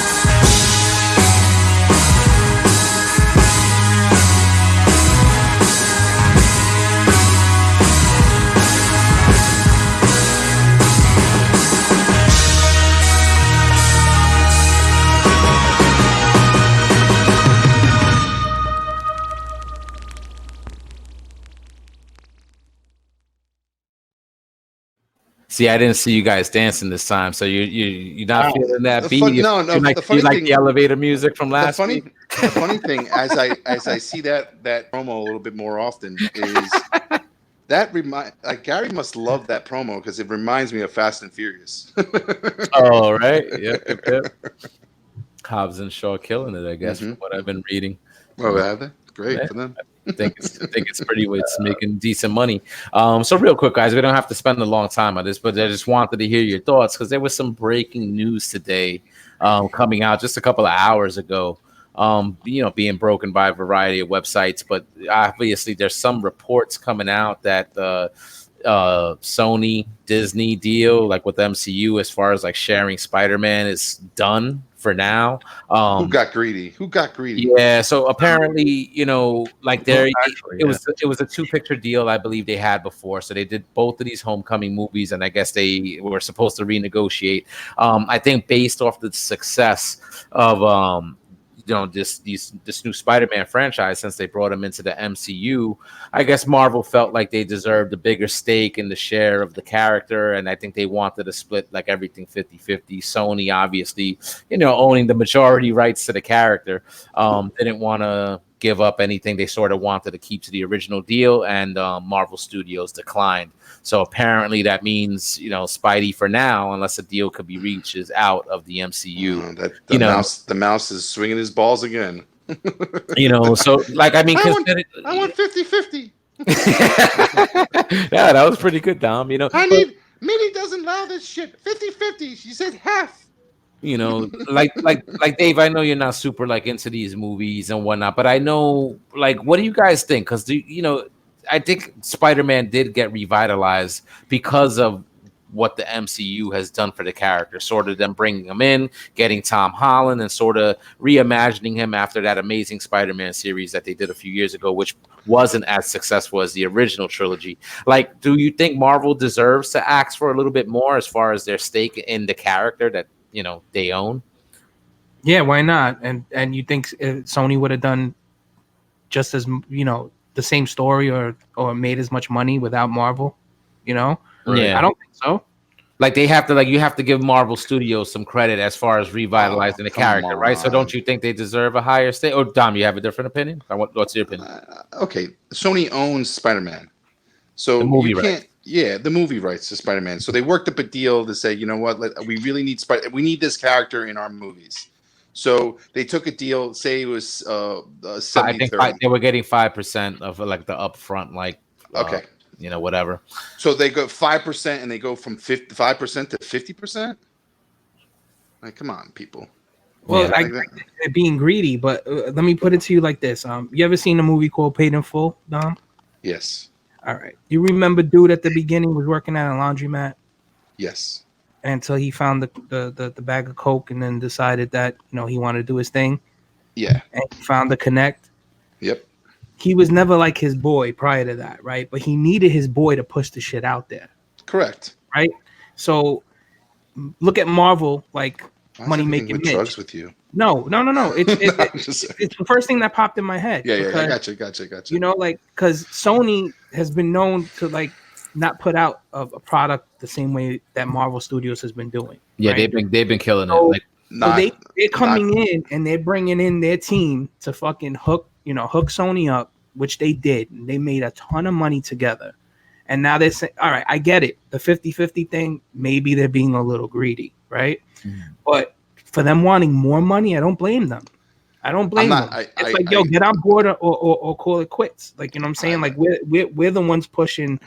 See, I didn't see you guys dancing this time, so you're not feeling that beat. You like the elevator music from last week. The funny thing, as I see that promo a little bit more often, is That Gary must love that promo because it reminds me of Fast and Furious. Oh, right. Yep. Hobbs and Shaw killing it, I guess, from Mhm. what I've been reading. Oh, have they? Great Yeah. for them. I think it's it's making decent money. So real quick, guys, we don't have to spend a long time on this, but I just wanted to hear your thoughts because there was some breaking news today coming out just a couple of hours ago. Being broken by a variety of websites, but obviously there's some reports coming out that Sony Disney deal, like with MCU, as far as like sharing Spider-Man, is done for now. Who got greedy? Yeah, so apparently, like Well, there actually, it was a 2-picture deal, I believe they had before. So they did both of these Homecoming movies, and I guess they were supposed to renegotiate. I think based off the success of this new Spider-Man franchise, since they brought him into the MCU, I guess Marvel felt like they deserved a bigger stake in the share of the character, and I think they wanted to split like everything 50-50. Sony obviously, owning the majority rights to the character, didn't want to give up anything they sort of wanted to keep to the original deal, and Marvel Studios declined. So apparently that means, Spidey for now, unless a deal could be reached, is out of the MCU. The mouse is swinging his balls again. So like, I mean, I want 50-50. Yeah, that was pretty good, Dom. Minnie doesn't allow this shit. 50-50. She said half. Like Dave, I know you're not super like into these movies and whatnot, but I know, like, what do you guys think? Because I think Spider-Man did get revitalized because of what the MCU has done for the character, sort of them bringing him in, getting Tom Holland, and sort of reimagining him after that Amazing Spider-Man series that they did a few years ago, which wasn't as successful as the original trilogy. Like, do you think Marvel deserves to ask for a little bit more as far as their stake in the character that they own? Yeah, why not? And you think Sony would have done just as the same story or made as much money without Marvel? Yeah, I don't think so. Like you have to give Marvel Studios some credit as far as revitalizing the character, right? So don't you think they deserve a higher stake? Or Dom, you have a different opinion? What's your opinion? Okay, Sony owns Spider-Man, so The movie you can't. rights. Yeah, the movie rights to Spider-Man. So they worked up a deal to say, you know what, we really need we need this character in our movies. So they took a deal. Say it was 70-30. I think they were getting 5% of like the upfront, like okay, whatever. So they go 5%, and they go from 5% to 50%. Like, come on, people. Well, I get it being greedy, but let me put it to you like this: you ever seen a movie called Paid in Full, Dom? Yes. All right. You remember dude at the beginning was working at a laundromat? Yes. Until he found the bag of Coke and then decided that he wanted to do his thing. Yeah. And he found the connect. Yep. He was never like his boy prior to that, right? But he needed his boy to push the shit out there. Correct. Right? So look at Marvel, like money making with drugs with you. No. It's the first thing that popped in my head. Yeah, I gotcha. Because Sony has been known to like not put out a product the same way that Marvel Studios has been doing. Yeah, right? they've been killing it. Like, they're coming in and they're bringing in their team to fucking hook Sony up, which they did. And they made a ton of money together. And now they're saying, all right, I get it. The 50-50 thing, maybe they're being a little greedy, right? Mm-hmm. But for them wanting more money, I don't blame them. Them. It's get on board or call it quits. Like, you know what I'm saying? Like we're the ones pushing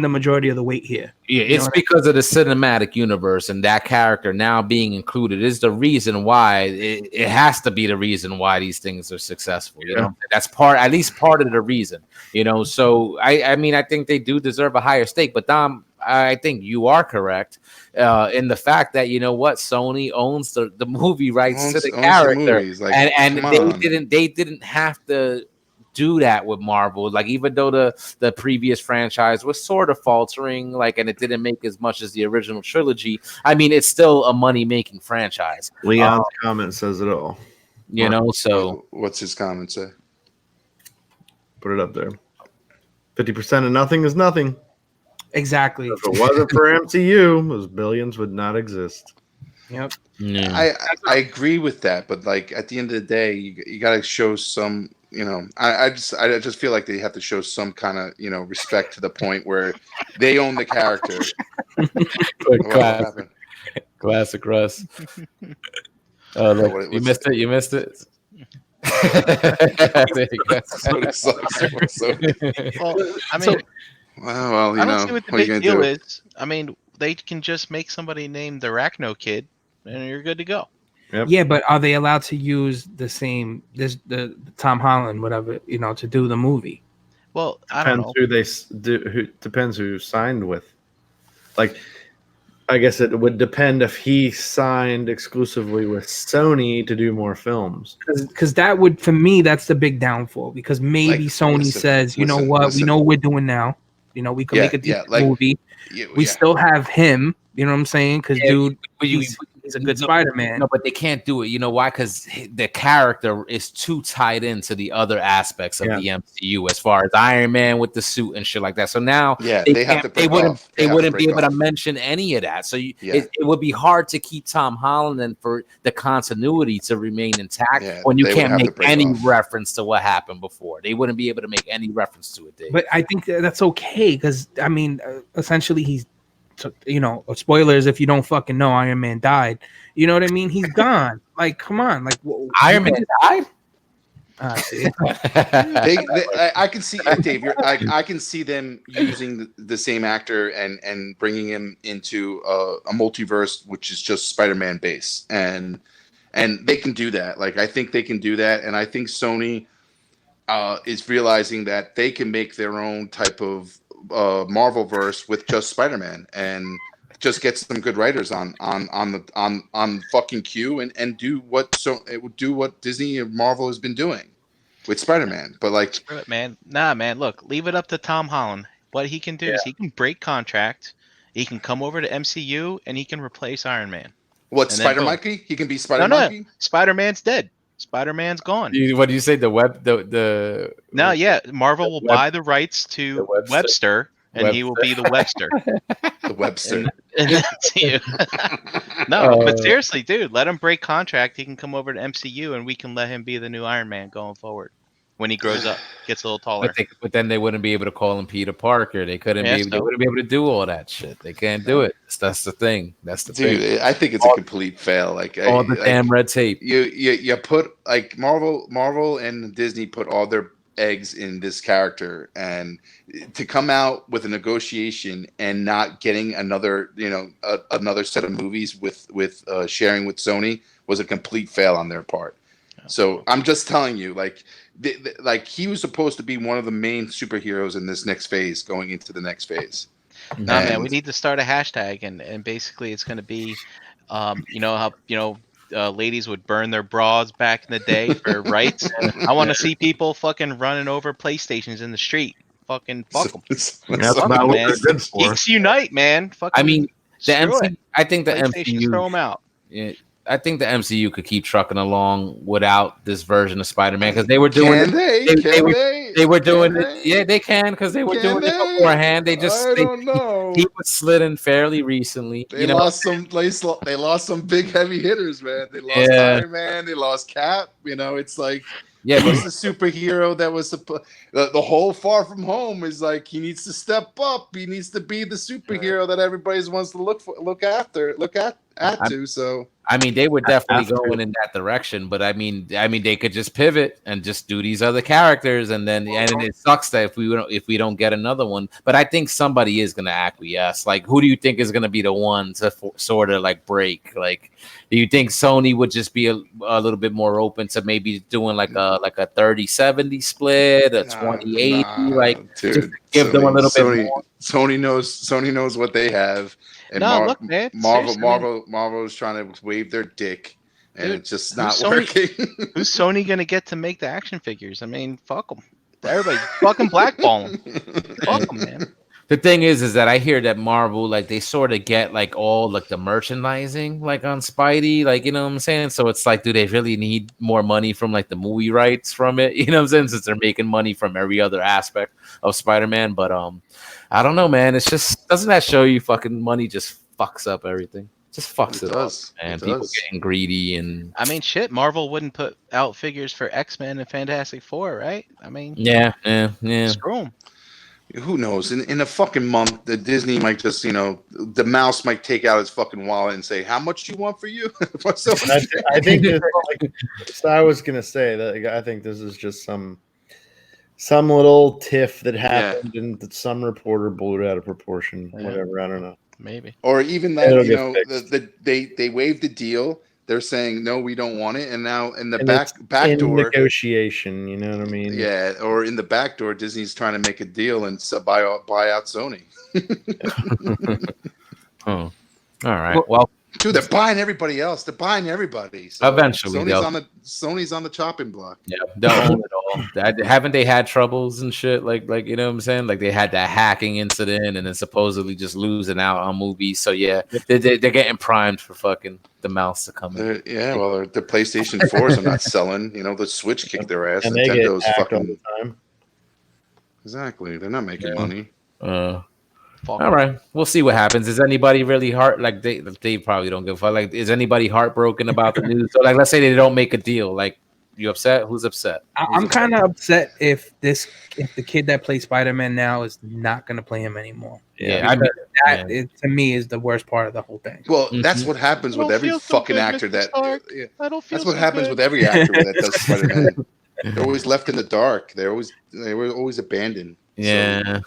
the majority of the weight here. Yeah, it's because of the cinematic universe, and that character now being included is the reason why it has to be the reason why these things are successful. That's at least part of the reason. So I mean, I think they do deserve a higher stake. But Dom, I think you are correct in the fact that Sony owns the movie rights to the character, and they didn't have to do that with Marvel. Like, even though the previous franchise was sort of faltering, like, and it didn't make as much as the original trilogy, I mean, it's still a money-making franchise. Leon's comment says it all. So what's his comment say? Put it up there. 50% of nothing is nothing. Exactly. If it wasn't for MCU, those billions would not exist. Yep. Yeah. I agree with that, but like at the end of the day, you got to show some. I just feel like they have to show some kind of respect to the point where they own the character. What Classic, happened? classic Russ. Oh, look, What- you what's missed it. You missed it. There you go. Soda sucks. Soda. Well, I mean, Well, I don't see what the what are you big gonna deal do? is. I mean, they can just make somebody named the Arachno Kid, and you're good to go. Yep. Yeah, but are they allowed to use the Tom Holland, whatever, to do the movie? Well, I don't Depends know. who they do. Who depends who signed with. Like, I guess it would depend if he signed exclusively with Sony to do more films. Because that would, for me, that's the big downfall. Because maybe Like, Sony listen, says, you know listen, what, listen. we know what we're doing now. We can Yeah, make a yeah, decent like- movie. We still have him. You know what I'm saying? Because Yeah, dude, but you- he's a good no, Spider-Man. No, but they can't do it. You know why? Because the character is too tied into the other aspects of Yeah. the MCU, as far as Iron Man with the suit and shit like that. So now, Yeah, they have to they break wouldn't, off. they have to wouldn't be break able to off. mention any of that. So Yeah. it would be hard to keep Tom Holland and for the continuity to remain intact Yeah, when you they would can't have to make break any off. reference to what happened before. They wouldn't be able to make any reference to it. Dave. But I think that's okay because I mean, essentially, he's spoilers if you don't fucking know, Iron Man died. You know what I mean? He's gone. Like, come on, like Iron Man died. See? I can see Dave. I can see them using the same actor and bringing him into a multiverse, which is just Spider-Man base, and they can do that. Like I think they can do that, and I think Sony is realizing that they can make their own type of Marvel verse with just Spider-Man and just get some good writers on fucking Q and do what Disney and Marvel has been doing with Spider-Man. But like, Screw it, man. Nah, man. Look, leave it up to Tom Holland. What he can do is he can break contract. He can come over to MCU and he can replace Iron Man. what And then Spider boom. Monkey? He can be Spider No, Monkey. Spider-Man's dead. Spider-Man's gone. What do you say? The No, yeah, Marvel will Web- buy the rights to the Webster. Webster, and he will be the Webster. The Webster. And that's you. No, but seriously, dude, let him break contract. He can come over to MCU, and we can let him be the new Iron Man going forward when he grows up, gets a little taller. But then they wouldn't be able to call him Peter Parker. They couldn't Yeah, be. They so- wouldn't be able to do all that shit. They can't do it. That's the thing. That's the thing. Dude, I think it's a complete fail. Like All the damn red tape. you put like Marvel and Disney put all their eggs in this character, and to come out with a negotiation and not getting another another set of movies with sharing with Sony was a complete fail on their part. So I'm just telling you, like he was supposed to be one of the main superheroes in this next phase, going into the next phase. Nah, man, And- we need to start a hashtag, and basically it's going to be, ladies would burn their bras back in the day for rights. I want to see people fucking running over PlayStations in the street. Fucking fuck them. That's Fuck not 'em, what man. they're good for. Geeks unite, man. Fucking I mean, the screw MC, it. I think the PlayStation, throw MCU. them out. Yeah, I think the MCU could keep trucking along without this version of Spider-Man because they were doing Can it. they? they- Can they they? were doing Can it. Yeah, they can because they were Can doing it they? beforehand. They just I don't know. he was slid in fairly recently. They lost some big heavy hitters, man. They lost Yeah. Iron Man. They lost Cap. It's like Yeah, but he's the superhero that was the whole Far From Home is like he needs to step up. He needs to be the superhero that everybody wants to look at. So I mean, they were definitely have to. going in that direction, but I mean, they could just pivot and just do these other characters, and it sucks that if we don't get another one. But I think somebody is going to acquiesce. Like, who do you think is going to be the one to sort of like break? Like, do you think Sony would just be a little bit more open to maybe doing like a 30-70 split, a 20-80? Like, dude, just give them a little bit more. Sony knows what they have. And No, look, man. seriously, I mean, Marvel's trying to wave their dick, and Dude, it's just who's not Sony- working. who's Sony gonna get to make the action figures? I mean, fuck them. Everybody fucking blackball them. Fuck them, man. The thing is that I hear that Marvel, like, they sort of get like all like the merchandising like on Spidey, like, you know what I'm saying? So it's like, do they really need more money from like the movie rights from it? You know what I'm saying? Since they're making money from every other aspect of Spider-Man. But I don't know, man. It's just, doesn't that show you fucking money just fucks up everything? Just fucks it, does. up, man. It People does. getting greedy and I mean, shit. Marvel wouldn't put out figures for X-Men and Fantastic Four, right? I mean, yeah. screw them. Who knows? In a fucking month, the Disney might just, the mouse might take out its fucking wallet and say, "How much you want for you?" So- I think this, so I was gonna say that I think this is just some little tiff that happened and that some reporter blew it out of proportion. Yeah. Whatever, I don't know. Maybe. or even that, It'll get fixed. they waived the deal. They're saying no, we don't want it, and now in the And back in door, negotiation, you know what I mean? yeah, or in the back door, Disney's trying to make a deal and buy out Sony. Oh, all right. Well, Dude, they're buying everybody else. They're buying everybody. So eventually, Sony's on the chopping block. yeah, they'll own it all. Haven't they had troubles and shit? Like you know what I'm saying? Like they had that hacking incident and then supposedly just losing out on movies. So yeah, they're getting primed for fucking the mouse to come in. The PlayStation 4s are not selling. The Switch kicked their ass. And they get Nintendo's hacked all fucking the time. exactly. They're not making Yeah. money. Fuck. All right, we'll see what happens. Is anybody really like they probably don't give a fuck. Like, is anybody heartbroken about the news? So, like, let's say they don't make a deal. Like, you upset? Who's upset? I'm kind of upset if the kid that plays Spider-Man now is not going to play him anymore. Yeah, I mean, To me is the worst part of the whole thing. Well, that's what happens with every fucking actor that. Yeah, I don't feel that's what so happens good. with every actor that does Spider-Man. They're always left in the dark. They were always abandoned. yeah.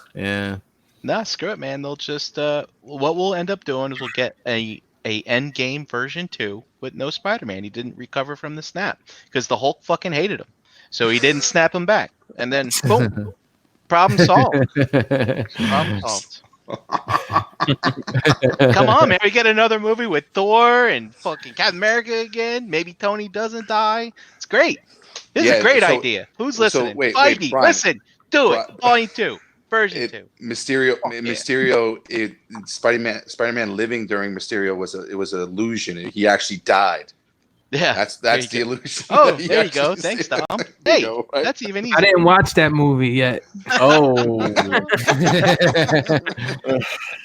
Nah, screw it, man. They'll just what we'll end up doing is we'll get a Endgame version 2 with no Spider-Man. He didn't recover from the snap because the Hulk fucking hated him, so he didn't snap him back, and then boom, problem solved. Problem solved. Come on, man. We get another movie with Thor and fucking Captain America again. Maybe Tony doesn't die. It's great. This is a great idea. Who's listening? wait, Feige, Brian. listen. Do it. Bri- Volume 2. Version 2. Mysterio, Spider-Man living during Mysterio was an illusion. He actually died. Yeah. That's there the you go. illusion. Oh, that he there you go. actually- Thanks, Tom. There Hey, you go, right? that's even I easier. didn't watch that movie yet. Oh,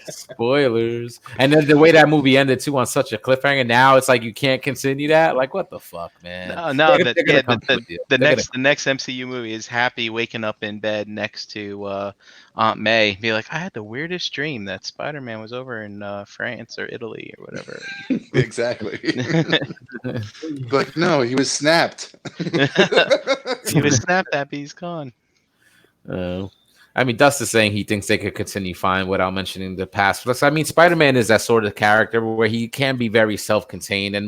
spoilers! And then the way that movie ended too on such a cliffhanger. Now it's like you can't continue that. Like, what the fuck, man? No, They're gonna come to a deal. the They're next MCU movie is Happy waking up in bed next to Aunt May, be like, I had the weirdest dream that Spider-Man was over in France or Italy or whatever. Exactly. But no, he was snapped. He was snapped happy, he's gone. I mean, Dust is saying he thinks they could continue fine without mentioning the past. Plus, I mean, Spider-Man is that sort of character where he can be very self-contained, and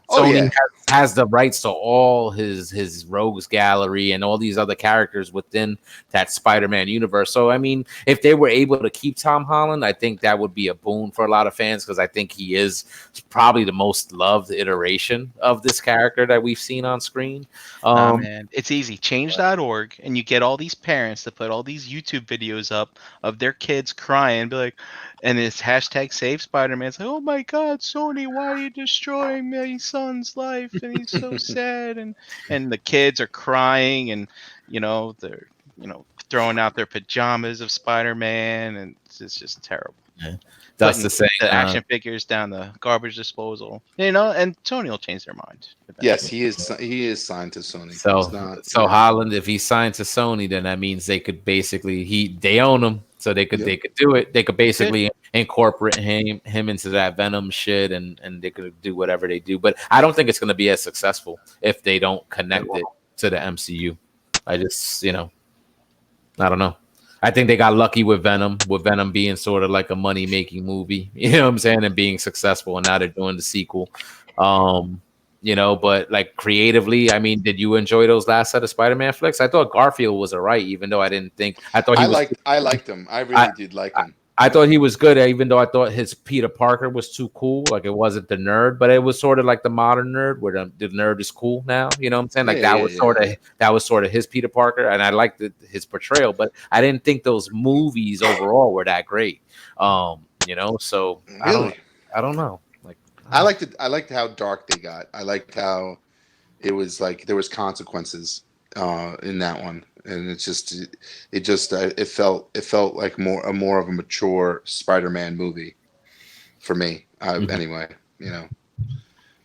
Sony has the rights to all his rogues gallery and all these other characters within that Spider-Man universe. So, I mean, if they were able to keep Tom Holland, I think that would be a boon for a lot of fans because I think he is probably the most loved iteration of this character that we've seen on screen. Man, it's easy. Change.org, and you get all these parents to put all these YouTube videos up of their kids crying, be like, and it's hashtag Save Spider-Man. It's like, oh my God, Sony, why are you destroying my son's life? And he's so sad. And the kids are crying, and they're throwing out their pajamas of Spider-Man, and it's just terrible. Yeah. That's the same. The action figures down the garbage disposal, and Sony will change their mind. Yes, he is signed to Sony. So Holland, if he's signed to Sony, then that means they could basically they own him, so they could do it. They could basically incorporate him into that Venom shit, and they could do whatever they do. But I don't think it's going to be as successful if they don't connect it to the MCU. I just I don't know. I think they got lucky with Venom being sort of like a money-making movie, you know what I'm saying, and being successful, and now they're doing the sequel. But like creatively, I mean, did you enjoy those last set of Spider-Man flicks? I thought Garfield was alright, even though I didn't think I liked him. I really did like him. I thought he was good, even though I thought his Peter Parker was too cool. Like it wasn't the nerd, but it was sort of like the modern nerd, where the nerd is cool now. You know what I'm saying? Like that was sort of his Peter Parker, and I liked his portrayal. But I didn't think those movies overall were that great. So really? I don't know. Like I liked how dark they got. I liked how it was like there was consequences in that one. And it felt like more of a mature Spider-Man movie for me. Anyway, You know,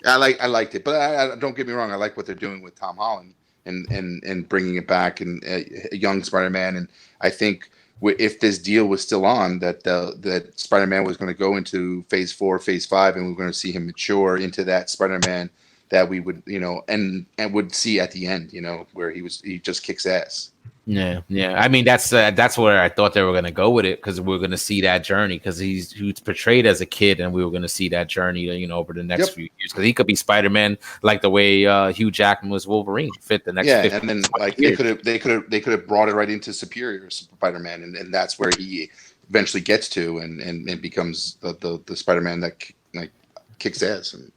I liked it, but I don't get me wrong. I like what they're doing with Tom Holland and bringing it back and a young Spider-Man. And I think if this deal was still on, that Spider-Man was going to go into Phase 4, Phase 5, and we we're going to see him mature into that Spider-Man that we would, and would see at the end, where he just kicks ass. Yeah. I mean, that's where I thought they were going to go with it, because we're going to see that journey, because he's portrayed as a kid, and we were going to see that journey, over the next few years, because he could be Spider-Man like the way Hugh Jackman was Wolverine, fit the next. Yeah, and then like years. they could have brought it right into Superior Spider-Man, and that's where he eventually gets to and becomes the Spider-Man that like kicks ass and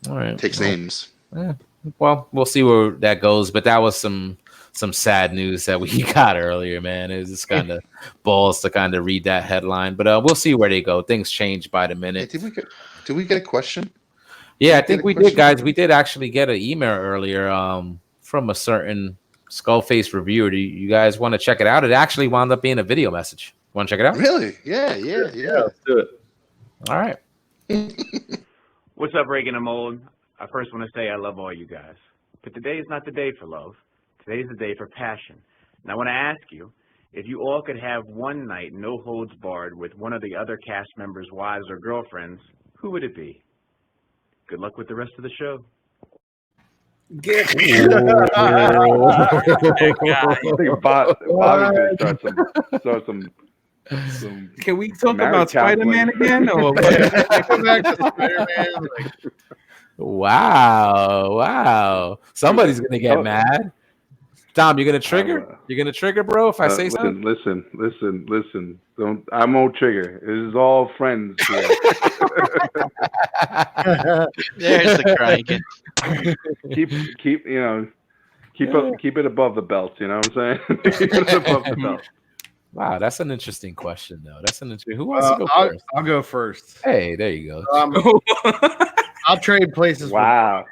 all right, takes names. Yeah. Well, we'll see where that goes, but that was some sad news that we got earlier, man. It was just kind of balls to kind of read that headline, but we'll see where they go. Things change by the minute. Hey, did we get a question? Yeah, I think we did, guys. We did actually get an email earlier from a certain Skullface reviewer. Do you guys want to check it out? It actually wound up being a video message. Want to check it out? Really? Yeah. Let's do it. All right. What's up, Reagan and Mold? I first want to say I love all you guys. But today is not the day for love. Today's the day for passion. And I want to ask you, if you all could have one night, no holds barred, with one of the other cast members' wives or girlfriends, who would it be? Good luck with the rest of the show. I think Bobby's going to start some Can we talk about Spider-Man again? Or come back to Spider-Man. Wow. Somebody's gonna get mad. Tom, you're gonna trigger? You're gonna trigger, bro, if I say something? Listen. I won't trigger. This is all friends here. There's the crying. Keep it above the belt, you know what I'm saying? Keep it above the belt. Wow, that's an interesting question, though. Who wants to go first? I'll go first. Hey, there you go. I'll trade places. Wow.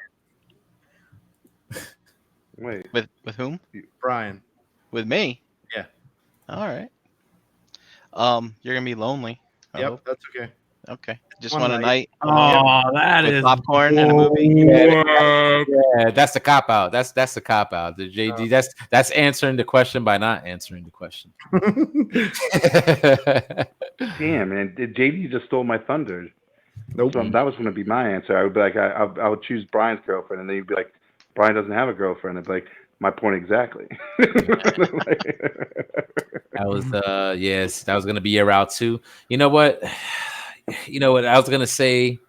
Wait. With whom? Brian. With me? Yeah. All right. You're gonna be lonely. Yep, that's okay. Okay. Just want a night. Oh, that is popcorn and a movie. Yeah, that's the cop out. That's the cop out. The JD. That's answering the question by not answering the question. Damn, man! JD just stole my thunder. Nope. So that was going to be my answer. I would be like, I would choose Brian's girlfriend, and then you'd be like, Brian doesn't have a girlfriend. I'd be like, my point exactly. That was yes, that was going to be your route too. You know what I was going to say.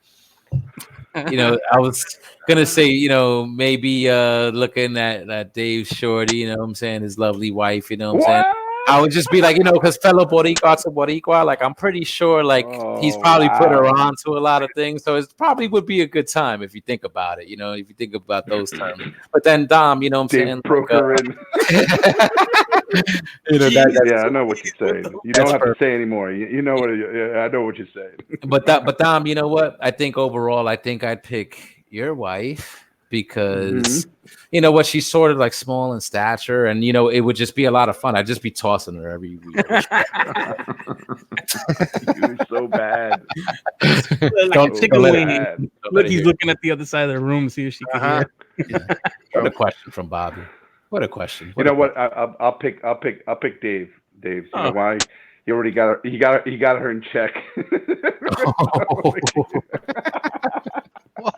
I was gonna say, maybe looking at Dave Shorty, you know what I'm saying, his lovely wife, you know what I'm saying. I would just be like, because fellow Boricua to Boricua, like I'm pretty sure like he's probably put her on to a lot of things. So it probably would be a good time if you think about it, if you think about those terms. But then Dom, you know what I'm saying? Broker in. I know what you're saying. You don't have to say anymore. You know what? I know what you're saying. But Dom, you know what? I think overall, I'd pick your wife because she's sort of like small in stature, and it would just be a lot of fun. I'd just be tossing her every week. You're so bad. Look, he's looking at the other side of the room, see if she can hear. What a question from Bobby. What a question. What? I'll pick Dave. Dave. You know why? He already got her. He got her in check.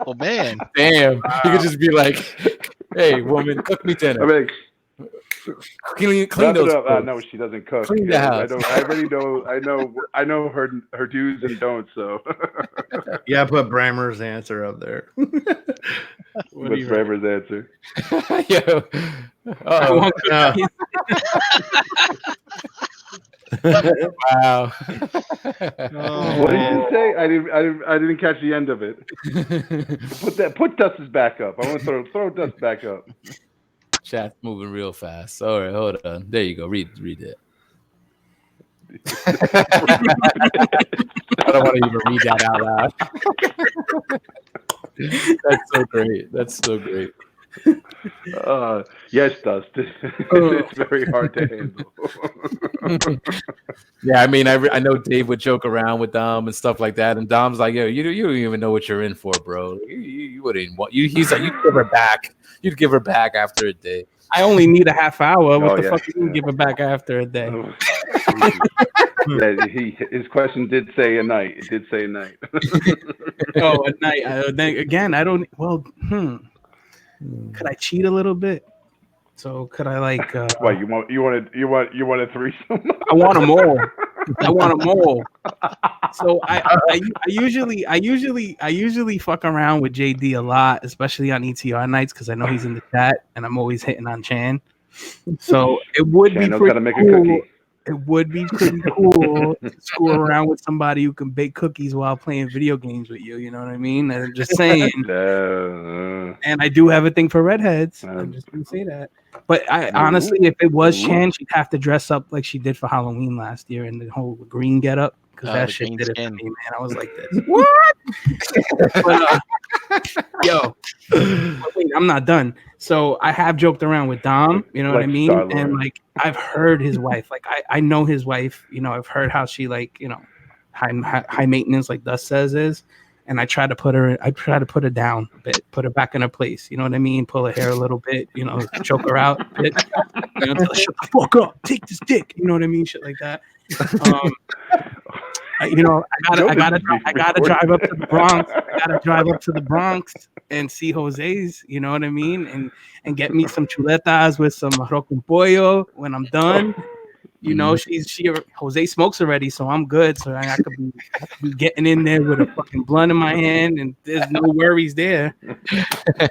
Oh man! Damn! You could just be like, "Hey, woman, cook me dinner." I mean, clean those. No, she doesn't cook. Clean the house. I already know. I know her do's and don'ts. So yeah, put Brammer's answer up there. What's Brammer's answer? Wow. What did you say? I didn't catch the end of it. Put Dust's back up. I want to throw Dust back up. Chat's moving real fast. All right, hold on. There you go. Read it. I don't want to even read that out loud. That's so great. Yes, Dust. It's very hard to handle. Yeah, I mean, I know Dave would joke around with Dom and stuff like that, and Dom's like, "Yo, you don't even know what you're in for, bro. You wouldn't want you." He's like, "You'd give her back. You'd give her back after a day." I only need a half hour. What Oh, the yeah, fuck are you gonna yeah. give it back after a day? Yeah, his question did say a night. It did say a night. Oh, at night. Then again, I don't. Well, could I cheat a little bit? So could I like? What you want a threesome? I want them all. I want them all. So I usually fuck around with JD a lot, especially on ETR nights because I know he's in the chat and I'm always hitting on Chan. So it would Chan be knows pretty how to make a cool. cookie. It would be pretty cool to screw around with somebody who can bake cookies while playing video games with you. You know what I mean? And I'm just saying. And I do have a thing for redheads. I'm just gonna say that. But I honestly, if it was Chan, she'd have to dress up like she did for Halloween last year in the whole green getup because that shit did it for me, man. I was like this. What? But, wait, I'm not done. So I have joked around with Dom, you know what I mean? And like I've heard his wife, like I know his wife, you know, I've heard how she like, you know, high maintenance, like Dust says is. And I try to put her down a bit, put her back in her place. You know what I mean? Pull her hair a little bit, you know, choke her out a bit. You know, tell her, shut the fuck up, take this dick. You know what I mean? Shit like that. I gotta drive up to the Bronx. I gotta drive up to the Bronx and see Jose's. You know what I mean? And get me some chuletas with some arroz con pollo when I'm done. You know, Jose smokes already, so I'm good. So I could be getting in there with a fucking blunt in my hand, and there's no worries there.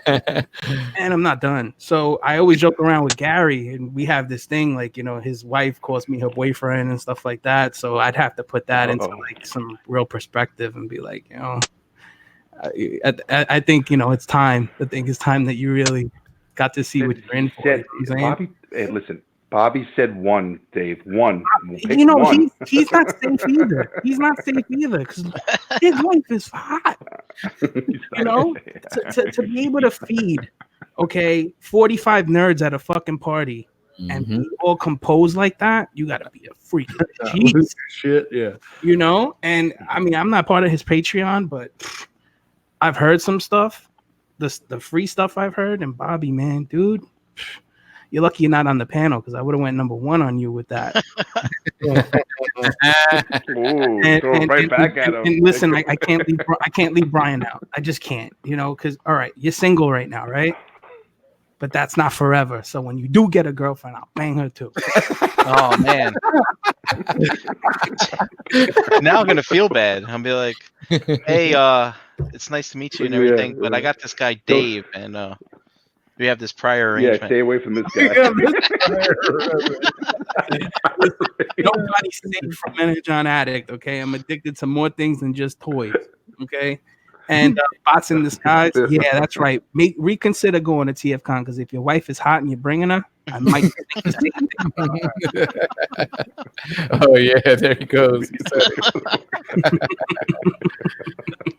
And I'm not done. So I always joke around with Gary, and we have this thing like, you know, his wife calls me her boyfriend and stuff like that. So I'd have to put that into like some real perspective and be like, you know, I think, you know, it's time. I think it's time that you really got to see what you're in for. You know what I'm Bobby, hey, listen. Bobby said one, Dave. One. You know, one. he's not safe either. He's not safe either because his wife is hot. You know, to be able to feed, 45 nerds at a fucking party and be all composed like that, you gotta be a freaking genius. Shit, yeah. You know, and I mean, I'm not part of his Patreon, but I've heard some stuff. The free stuff I've heard, and Bobby, man, dude. You're lucky you're not on the panel because I would have went number one on you with that. And listen, I can't leave Brian out. I just can't, you know, because all right, you're single right now, right? But that's not forever. So when you do get a girlfriend, I'll bang her too. Oh man. Now I'm gonna feel bad. I'll be like, hey, it's nice to meet you and everything, but I got this guy Dave, and we have this prior arrangement. Yeah, stay away from this guy. Nobody's safe from Energon Addict, okay? I'm addicted to more things than just toys, okay? And bots in disguise, yeah, that's right. Reconsider going to TFCon because if your wife is hot and you're bringing her, I might think the same thing. Oh yeah, there he goes.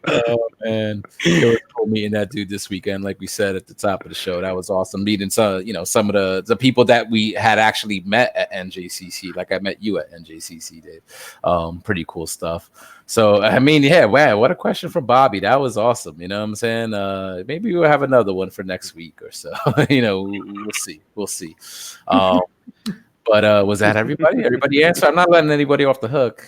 Oh man, it was cool meeting that dude this weekend. Like we said at the top of the show, that was awesome. Meeting some of the people that we had actually met at NJCC. Like I met you at NJCC, Dave. Pretty cool stuff. So I mean, yeah, wow, what a question from Bobby. That was awesome. You know what I'm saying? Maybe we'll have another one for next week or so. You know, we'll see. But was that everybody? Everybody answered. I'm not letting anybody off the hook.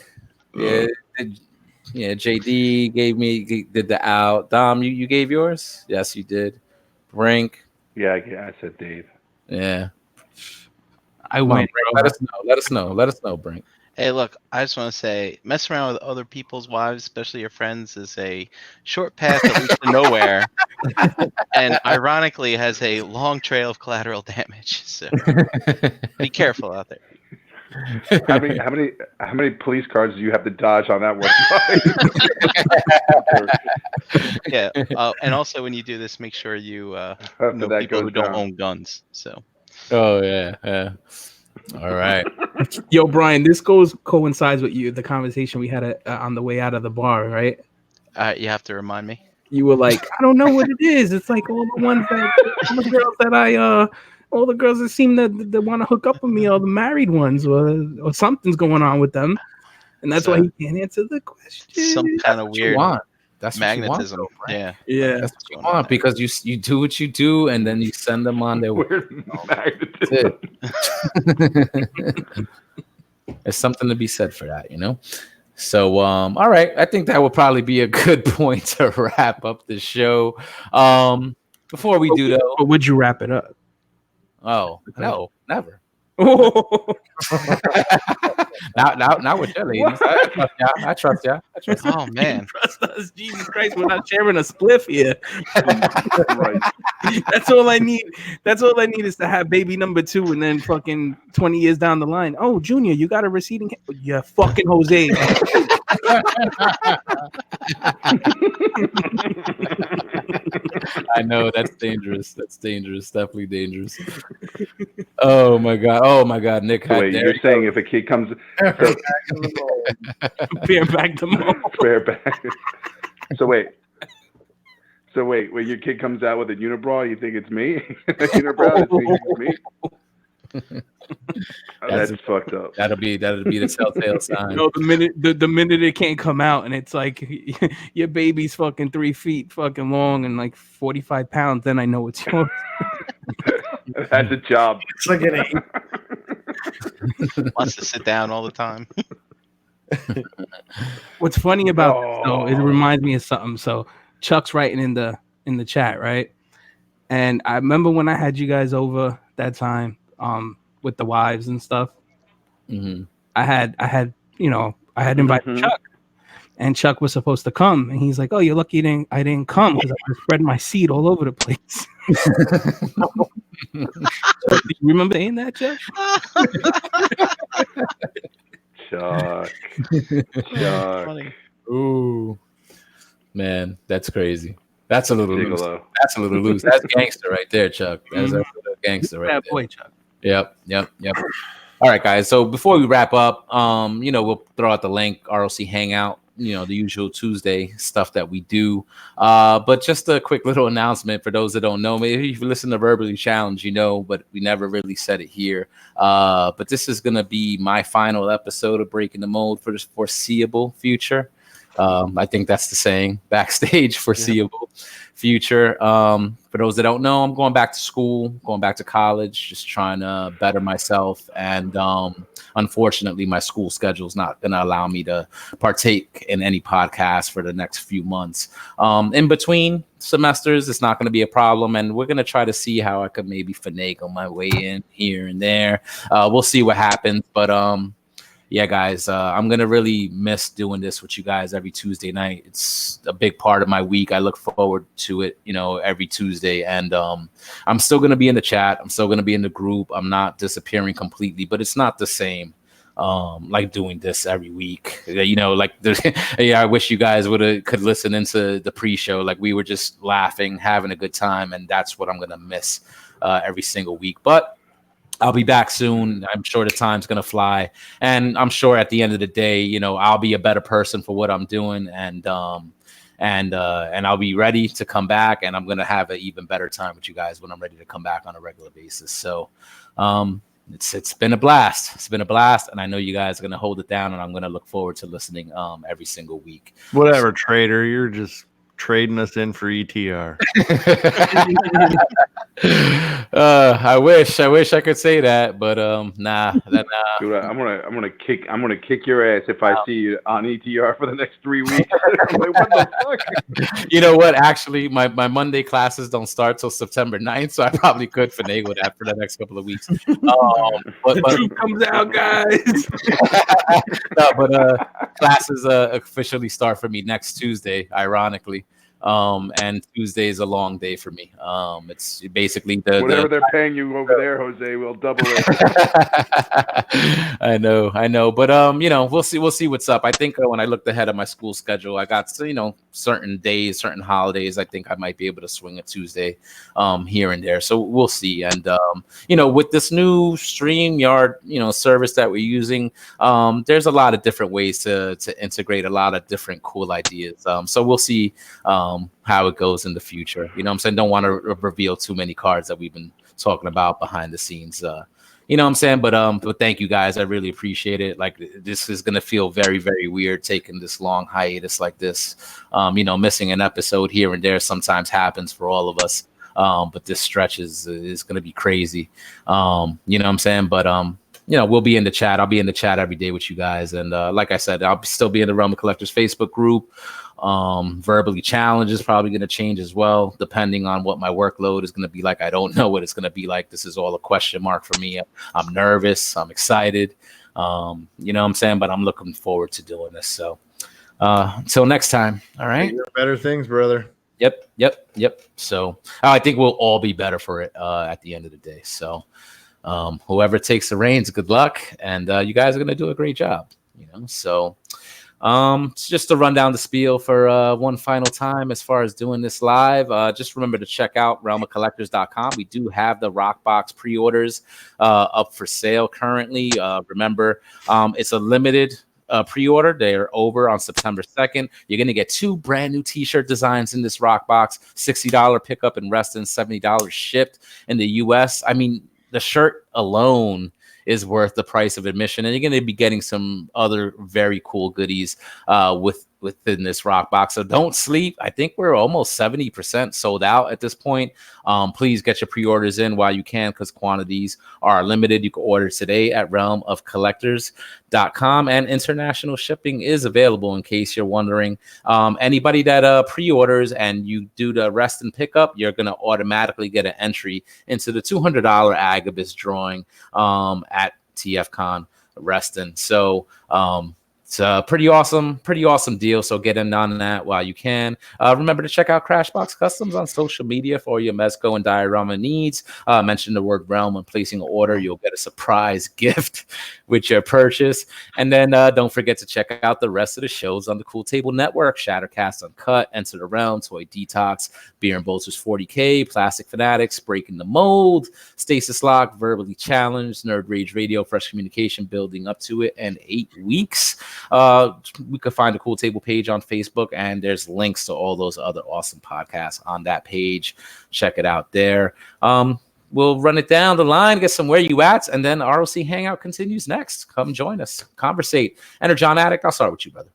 Yeah, JD did the out. Dom, you gave yours? Yes, you did. Brink. Yeah, I said Dave. Yeah. I went. Let us know, Brink. Hey, look, I just want to say, messing around with other people's wives, especially your friends, is a short path that leads to nowhere, and ironically has a long trail of collateral damage. So be careful out there. How many police cars do you have to dodge on that one? Yeah, and also when you do this, make sure you know people who don't own guns. So. Oh yeah. All right. Yo, Brian, this coincides with the conversation we had on the way out of the bar, right? You have to remind me. You were like, I don't know what it is. It's like all the ones that all the girls all the girls that seem that want to hook up with me are the married ones, or something's going on with them, and that's why he can't answer the question. Some kind of What you weird want. That's magnetism. What you want, Yeah. Yeah, that's what you want, because you do what you do, and then you send them on their way. Weird That's magnetism. it. There's something to be said for that, you know. So, all right, I think that would probably be a good point to wrap up the show. Before we do though, but would you wrap it up? oh no, never. Oh, Now with you, ladies. I trust y'all. Oh man. trust us, Jesus Christ! We're not sharing a spliff here. Right. That's all I need. That's all I need is to have baby number 2, and then fucking 20 years down the line, oh, Junior, you got a receding. Yeah, fucking Jose. I know that's dangerous. That's dangerous. Definitely dangerous. Oh my god, Nick. how Wait, dare you're you. saying if a kid comes Bear back the mo. fair back. So wait, when your kid comes out with a unibrow, you think it's me? A unibrow, you think it's me? That's fucked up. That'll be the telltale sign. No, the minute it can't come out, and it's like your baby's fucking 3 feet fucking long and like 45 pounds, then I know it's yours. That's a job. It's like an 8. Wants to sit down all the time. What's funny about this, though, it reminds me of something. So Chuck's writing in the chat, right? And I remember when I had you guys over that time, with the wives and stuff. Mhm. I had invited Chuck, and Chuck was supposed to come, and he's like, "Oh, you're lucky I didn't come because I was spreading my seed all over the place." Do you remember saying that, Chuck? Chuck. Funny. Ooh, man, that's crazy. That's a little loose. Gigolo. That's a little loose. That's gangster right there, Chuck. That's a little gangster right Bad there. boy, Chuck. Yep. All right, guys. So before we wrap up, we'll throw out the link, ROC Hangout, the usual Tuesday stuff that we do. But just a quick little announcement for those that don't know. Maybe if you listen to Verbally Challenge, but we never really said it here. But this is going to be my final episode of Breaking the Mold for the foreseeable future. I think that's the saying, backstage foreseeable future. For those that don't know, I'm going back to school, going back to college, just trying to better myself. And unfortunately, my school schedule is not going to allow me to partake in any podcast for the next few months. In between semesters, it's not going to be a problem. And we're going to try to see how I could maybe finagle my way in here and there. We'll see what happens. But yeah, guys, I'm going to really miss doing this with you guys every Tuesday night. It's a big part of my week. I look forward to it, every Tuesday. And I'm still going to be in the chat. I'm still going to be in the group. I'm not disappearing completely, but it's not the same like doing this every week. I wish you guys could listen into the pre-show. Like we were just laughing, having a good time. And that's what I'm going to miss every single week. But I'll be back soon. I'm sure the time's going to fly. And I'm sure at the end of the day, I'll be a better person for what I'm doing. And I'll be ready to come back. And I'm going to have an even better time with you guys when I'm ready to come back on a regular basis. So it's been a blast. It's been a blast. And I know you guys are going to hold it down. And I'm going to look forward to listening every single week. Whatever, trader. You're just trading us in for ETR. I wish I could say that, but nah. Dude, I'm gonna kick your ass if I see you on ETR for the next 3 weeks. Like, what the fuck? You know what? Actually, my Monday classes don't start till September 9th, so I probably could finagle that for the next couple of weeks. But The truth comes out, guys. no, but classes officially start for me next Tuesday, ironically. And Tuesday is a long day for me. It's basically Whatever they're paying you over there, Jose, we'll double it. I know, but we'll see what's up. I think when I looked ahead of my school schedule, I got certain days, certain holidays. I think I might be able to swing a Tuesday, here and there. So we'll see. And with this new StreamYard, service that we're using, there's a lot of different ways to integrate a lot of different cool ideas. So we'll see how it goes in the future. I'm saying? Don't want to reveal too many cards that we've been talking about behind the scenes. You know what I'm saying? But thank you guys. I really appreciate it. Like, this is gonna feel very, very weird taking this long hiatus like this. You know, missing an episode here and there sometimes happens for all of us. But this stretch is gonna be crazy. You know what I'm saying? But you know, we'll be in the chat. I'll be in the chat every day with you guys. And like I said, I'll still be in the Realm of Collectors Facebook group. Verbally Challenge is probably going to change as well, depending on what my workload is going to be like. I don't know what it's going to be like. This is all a question mark for me. I'm nervous. I'm excited. You know what I'm saying? But I'm looking forward to doing this. So until next time. All right. Better things, brother. Yep. So I think we'll all be better for it at the end of the day. So whoever takes the reins, good luck. And you guys are going to do a great job. You know, so just to run down the spiel for one final time as far as doing this live, just remember to check out realmofcollectors.com. We do have the Rockbox pre-orders up for sale currently. Remember, it's a limited pre-order. They're over on September 2nd. You're going to get 2 brand new t-shirt designs in this Rockbox, $60 pickup in Reston, $70 shipped in the US. I mean, the shirt alone is worth the price of admission, and you're going to be getting some other very cool goodies within this rock box. So don't sleep. I think we're almost 70% sold out at this point. Please get your pre-orders in while you can, because quantities are limited. You can order today at realmofcollectors.com, and international shipping is available in case you're wondering. Anybody that pre-orders and you do the rest and pickup, you're going to automatically get an entry into the $200 Agabus drawing at TFCon Reston. So it's a pretty awesome deal. So get in on that while you can. Remember to check out Crashbox Customs on social media for your Mezco and diorama needs. Mention the word Realm when placing an order. You'll get a surprise gift with your purchase. And then don't forget to check out the rest of the shows on the Cool Table Network. Shattercast Uncut, Enter the Realm, Toy Detox, Beer and Bolsters 40K, Plastic Fanatics, Breaking the Mold, Stasis Lock, Verbally Challenged, Nerd Rage Radio, Fresh Communication, building up to it, and 8 weeks. We could find a Cool Table page on Facebook, and there's links to all those other awesome podcasts on that page. Check it out there. We'll run it down the line, get some Where You At, and then ROC Hangout continues next. Come join us, conversate. Enter John Addict. I'll start with you, brother.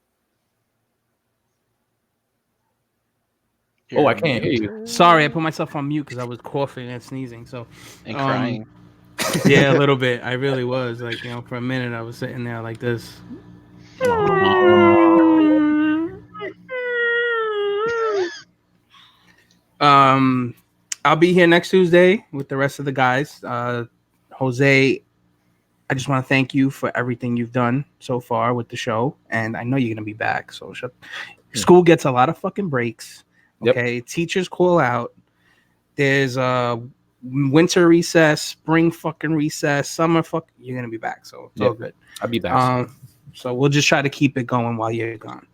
Oh, I can't hear you. Sorry, I put myself on mute because I was coughing and sneezing. So And crying. Yeah, a little bit. I really was. Like, you know, for a minute I was sitting there like this. I'll be here next Tuesday with the rest of the guys. Jose, I just want to thank you for everything you've done so far with the show, and I know you're gonna be back. So school gets a lot of fucking breaks. Okay, Teachers call out. There's winter recess, spring fucking recess, summer you're gonna be back. So it's all good. I'll be back. So we'll just try to keep it going while you're gone.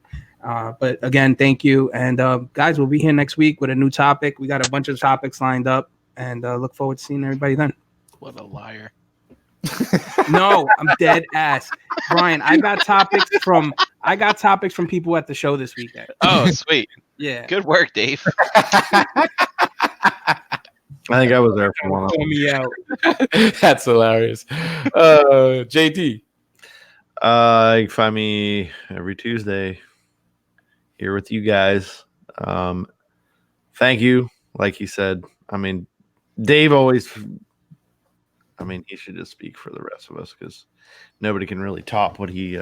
But again, thank you. And guys, we'll be here next week with a new topic. We got a bunch of topics lined up, and look forward to seeing everybody then. What a liar. No, I'm dead ass. Brian, I got topics from people at the show this weekend. Oh, sweet. Yeah. Good work, Dave. I think I was there for one. Call me out. That's hilarious. JD. You can find me every Tuesday here with you guys. Thank you. Like he said, I mean, Dave always, I mean, he should just speak for the rest of us because nobody can really top what he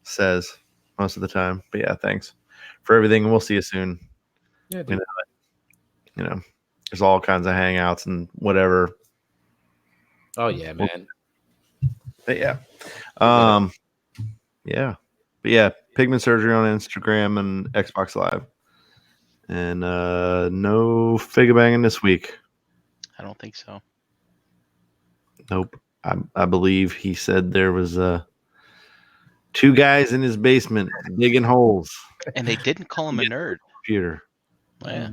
says most of the time. But yeah, thanks for everything. And we'll see you soon. Yeah, you know, there's all kinds of hangouts and whatever. Oh yeah, man. But yeah. Pigment Surgery on Instagram and Xbox Live. And no figure banging this week. I don't think so. Nope. I believe he said there was 2 guys in his basement digging holes. And they didn't call him a nerd. Computer. Yeah.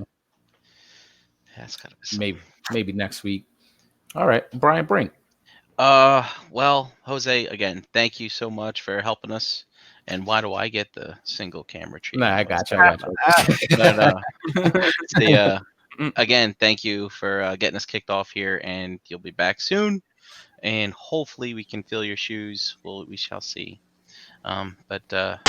That's gotta be Maybe next week. All right, Brian Brink. Well, Jose, again, thank you so much for helping us. And why do I get the single camera treatment? Nah, I got you. But, again, thank you for getting us kicked off here, and you'll be back soon. And hopefully we can fill your shoes. We shall see. But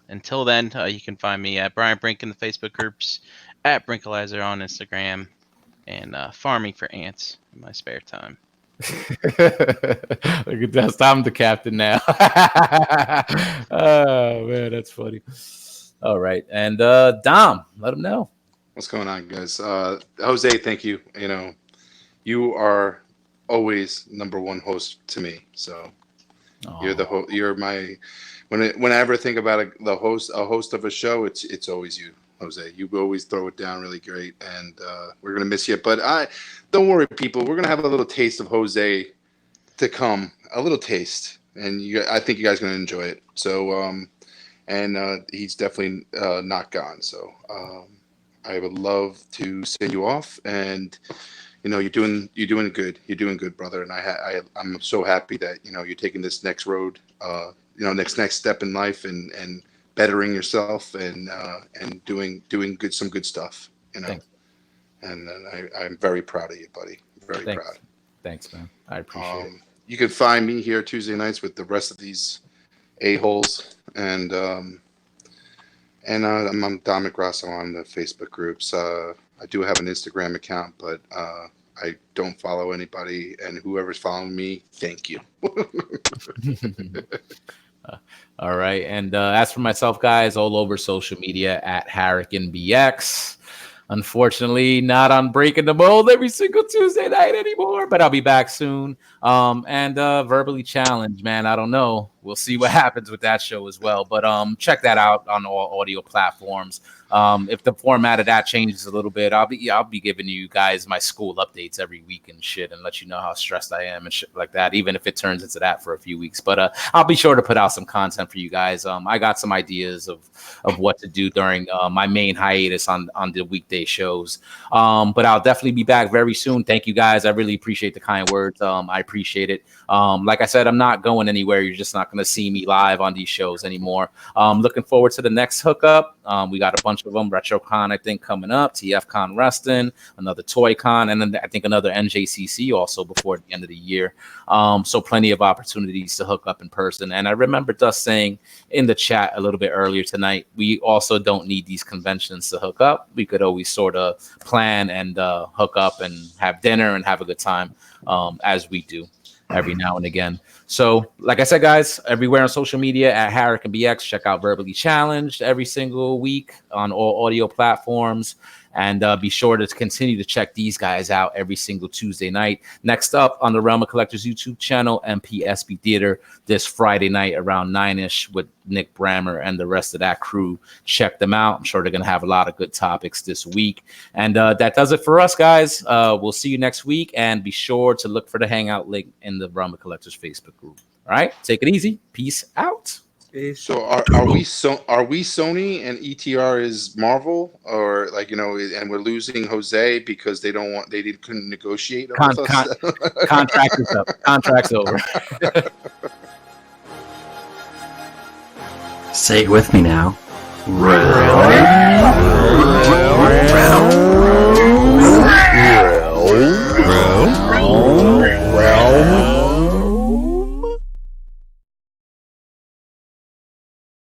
until then, you can find me at Brian Brink in the Facebook groups, at Brinkalizer on Instagram, and farming for ants in my spare time. Look at that. I'm the captain now. Oh man, that's funny. All right, and Dom, let him know What's going on, guys. Jose, thank you. You know, you are always number one host to me. So you're the you're my when I ever think about a host of a show, it's always you, Jose. You always throw it down really great, and we're gonna miss you. But don't worry, people. We're gonna have a little taste of Jose to come, a little taste, and I think you guys are gonna enjoy it. So, and he's definitely not gone. So, I would love to send you off, and you know you're doing good. You're doing good, brother. And I'm so happy that you're taking this next road. Next step in life and bettering yourself and doing some good stuff, Thanks. And I'm very proud of you, buddy. Very proud. Thanks, man. I appreciate it. You can find me here Tuesday nights with the rest of these a-holes, and I'm Dominic Rosso on the Facebook groups. I do have an Instagram account, but I don't follow anybody, and whoever's following me, thank you. All right. And as for myself, guys, all over social media at HarricanBX. Unfortunately, not on Breaking the Mold every single Tuesday night anymore, but I'll be back soon. And Verbally Challenged, man. I don't know. We'll see what happens with that show as well. But check that out on all audio platforms. If the format of that changes a little bit, I'll be giving you guys my school updates every week and shit, and let you know how stressed I am and shit like that, even if it turns into that for a few weeks. But I'll be sure to put out some content for you guys. I got some ideas of what to do during my main hiatus on the weekday shows. But I'll definitely be back very soon. Thank you guys. I really appreciate the kind words. I appreciate it. Like I said, I'm not going anywhere. You're just not going to see me live on these shows anymore. Looking forward to the next hookup. We got a bunch of them. RetroCon, I think, coming up. TFCon Reston, another Toy Con, and then I think another NJCC also before the end of the year. So plenty of opportunities to hook up in person. And I remember Dust saying in the chat a little bit earlier tonight, we also don't need these conventions to hook up. We could always sort of plan and hook up and have dinner and have a good time as we do every now and again. So, like I said, guys, everywhere on social media at HarricanBX. Check out Verbally Challenged every single week on all audio platforms. And be sure to continue to check these guys out every single Tuesday night. Next up on the Realm of Collectors YouTube channel, MPSB Theater, this Friday night around 9-ish with Nick Brammer and the rest of that crew. Check them out. I'm sure they're going to have a lot of good topics this week. And that does it for us, guys. We'll see you next week. And be sure to look for the Hangout link in the Realm of Collectors Facebook group. All right? Take it easy. Peace out. So are we Sony and ETR is Marvel, or and we're losing Jose because they couldn't negotiate with us? Contract is up. Contract's over. Say it with me now. Really?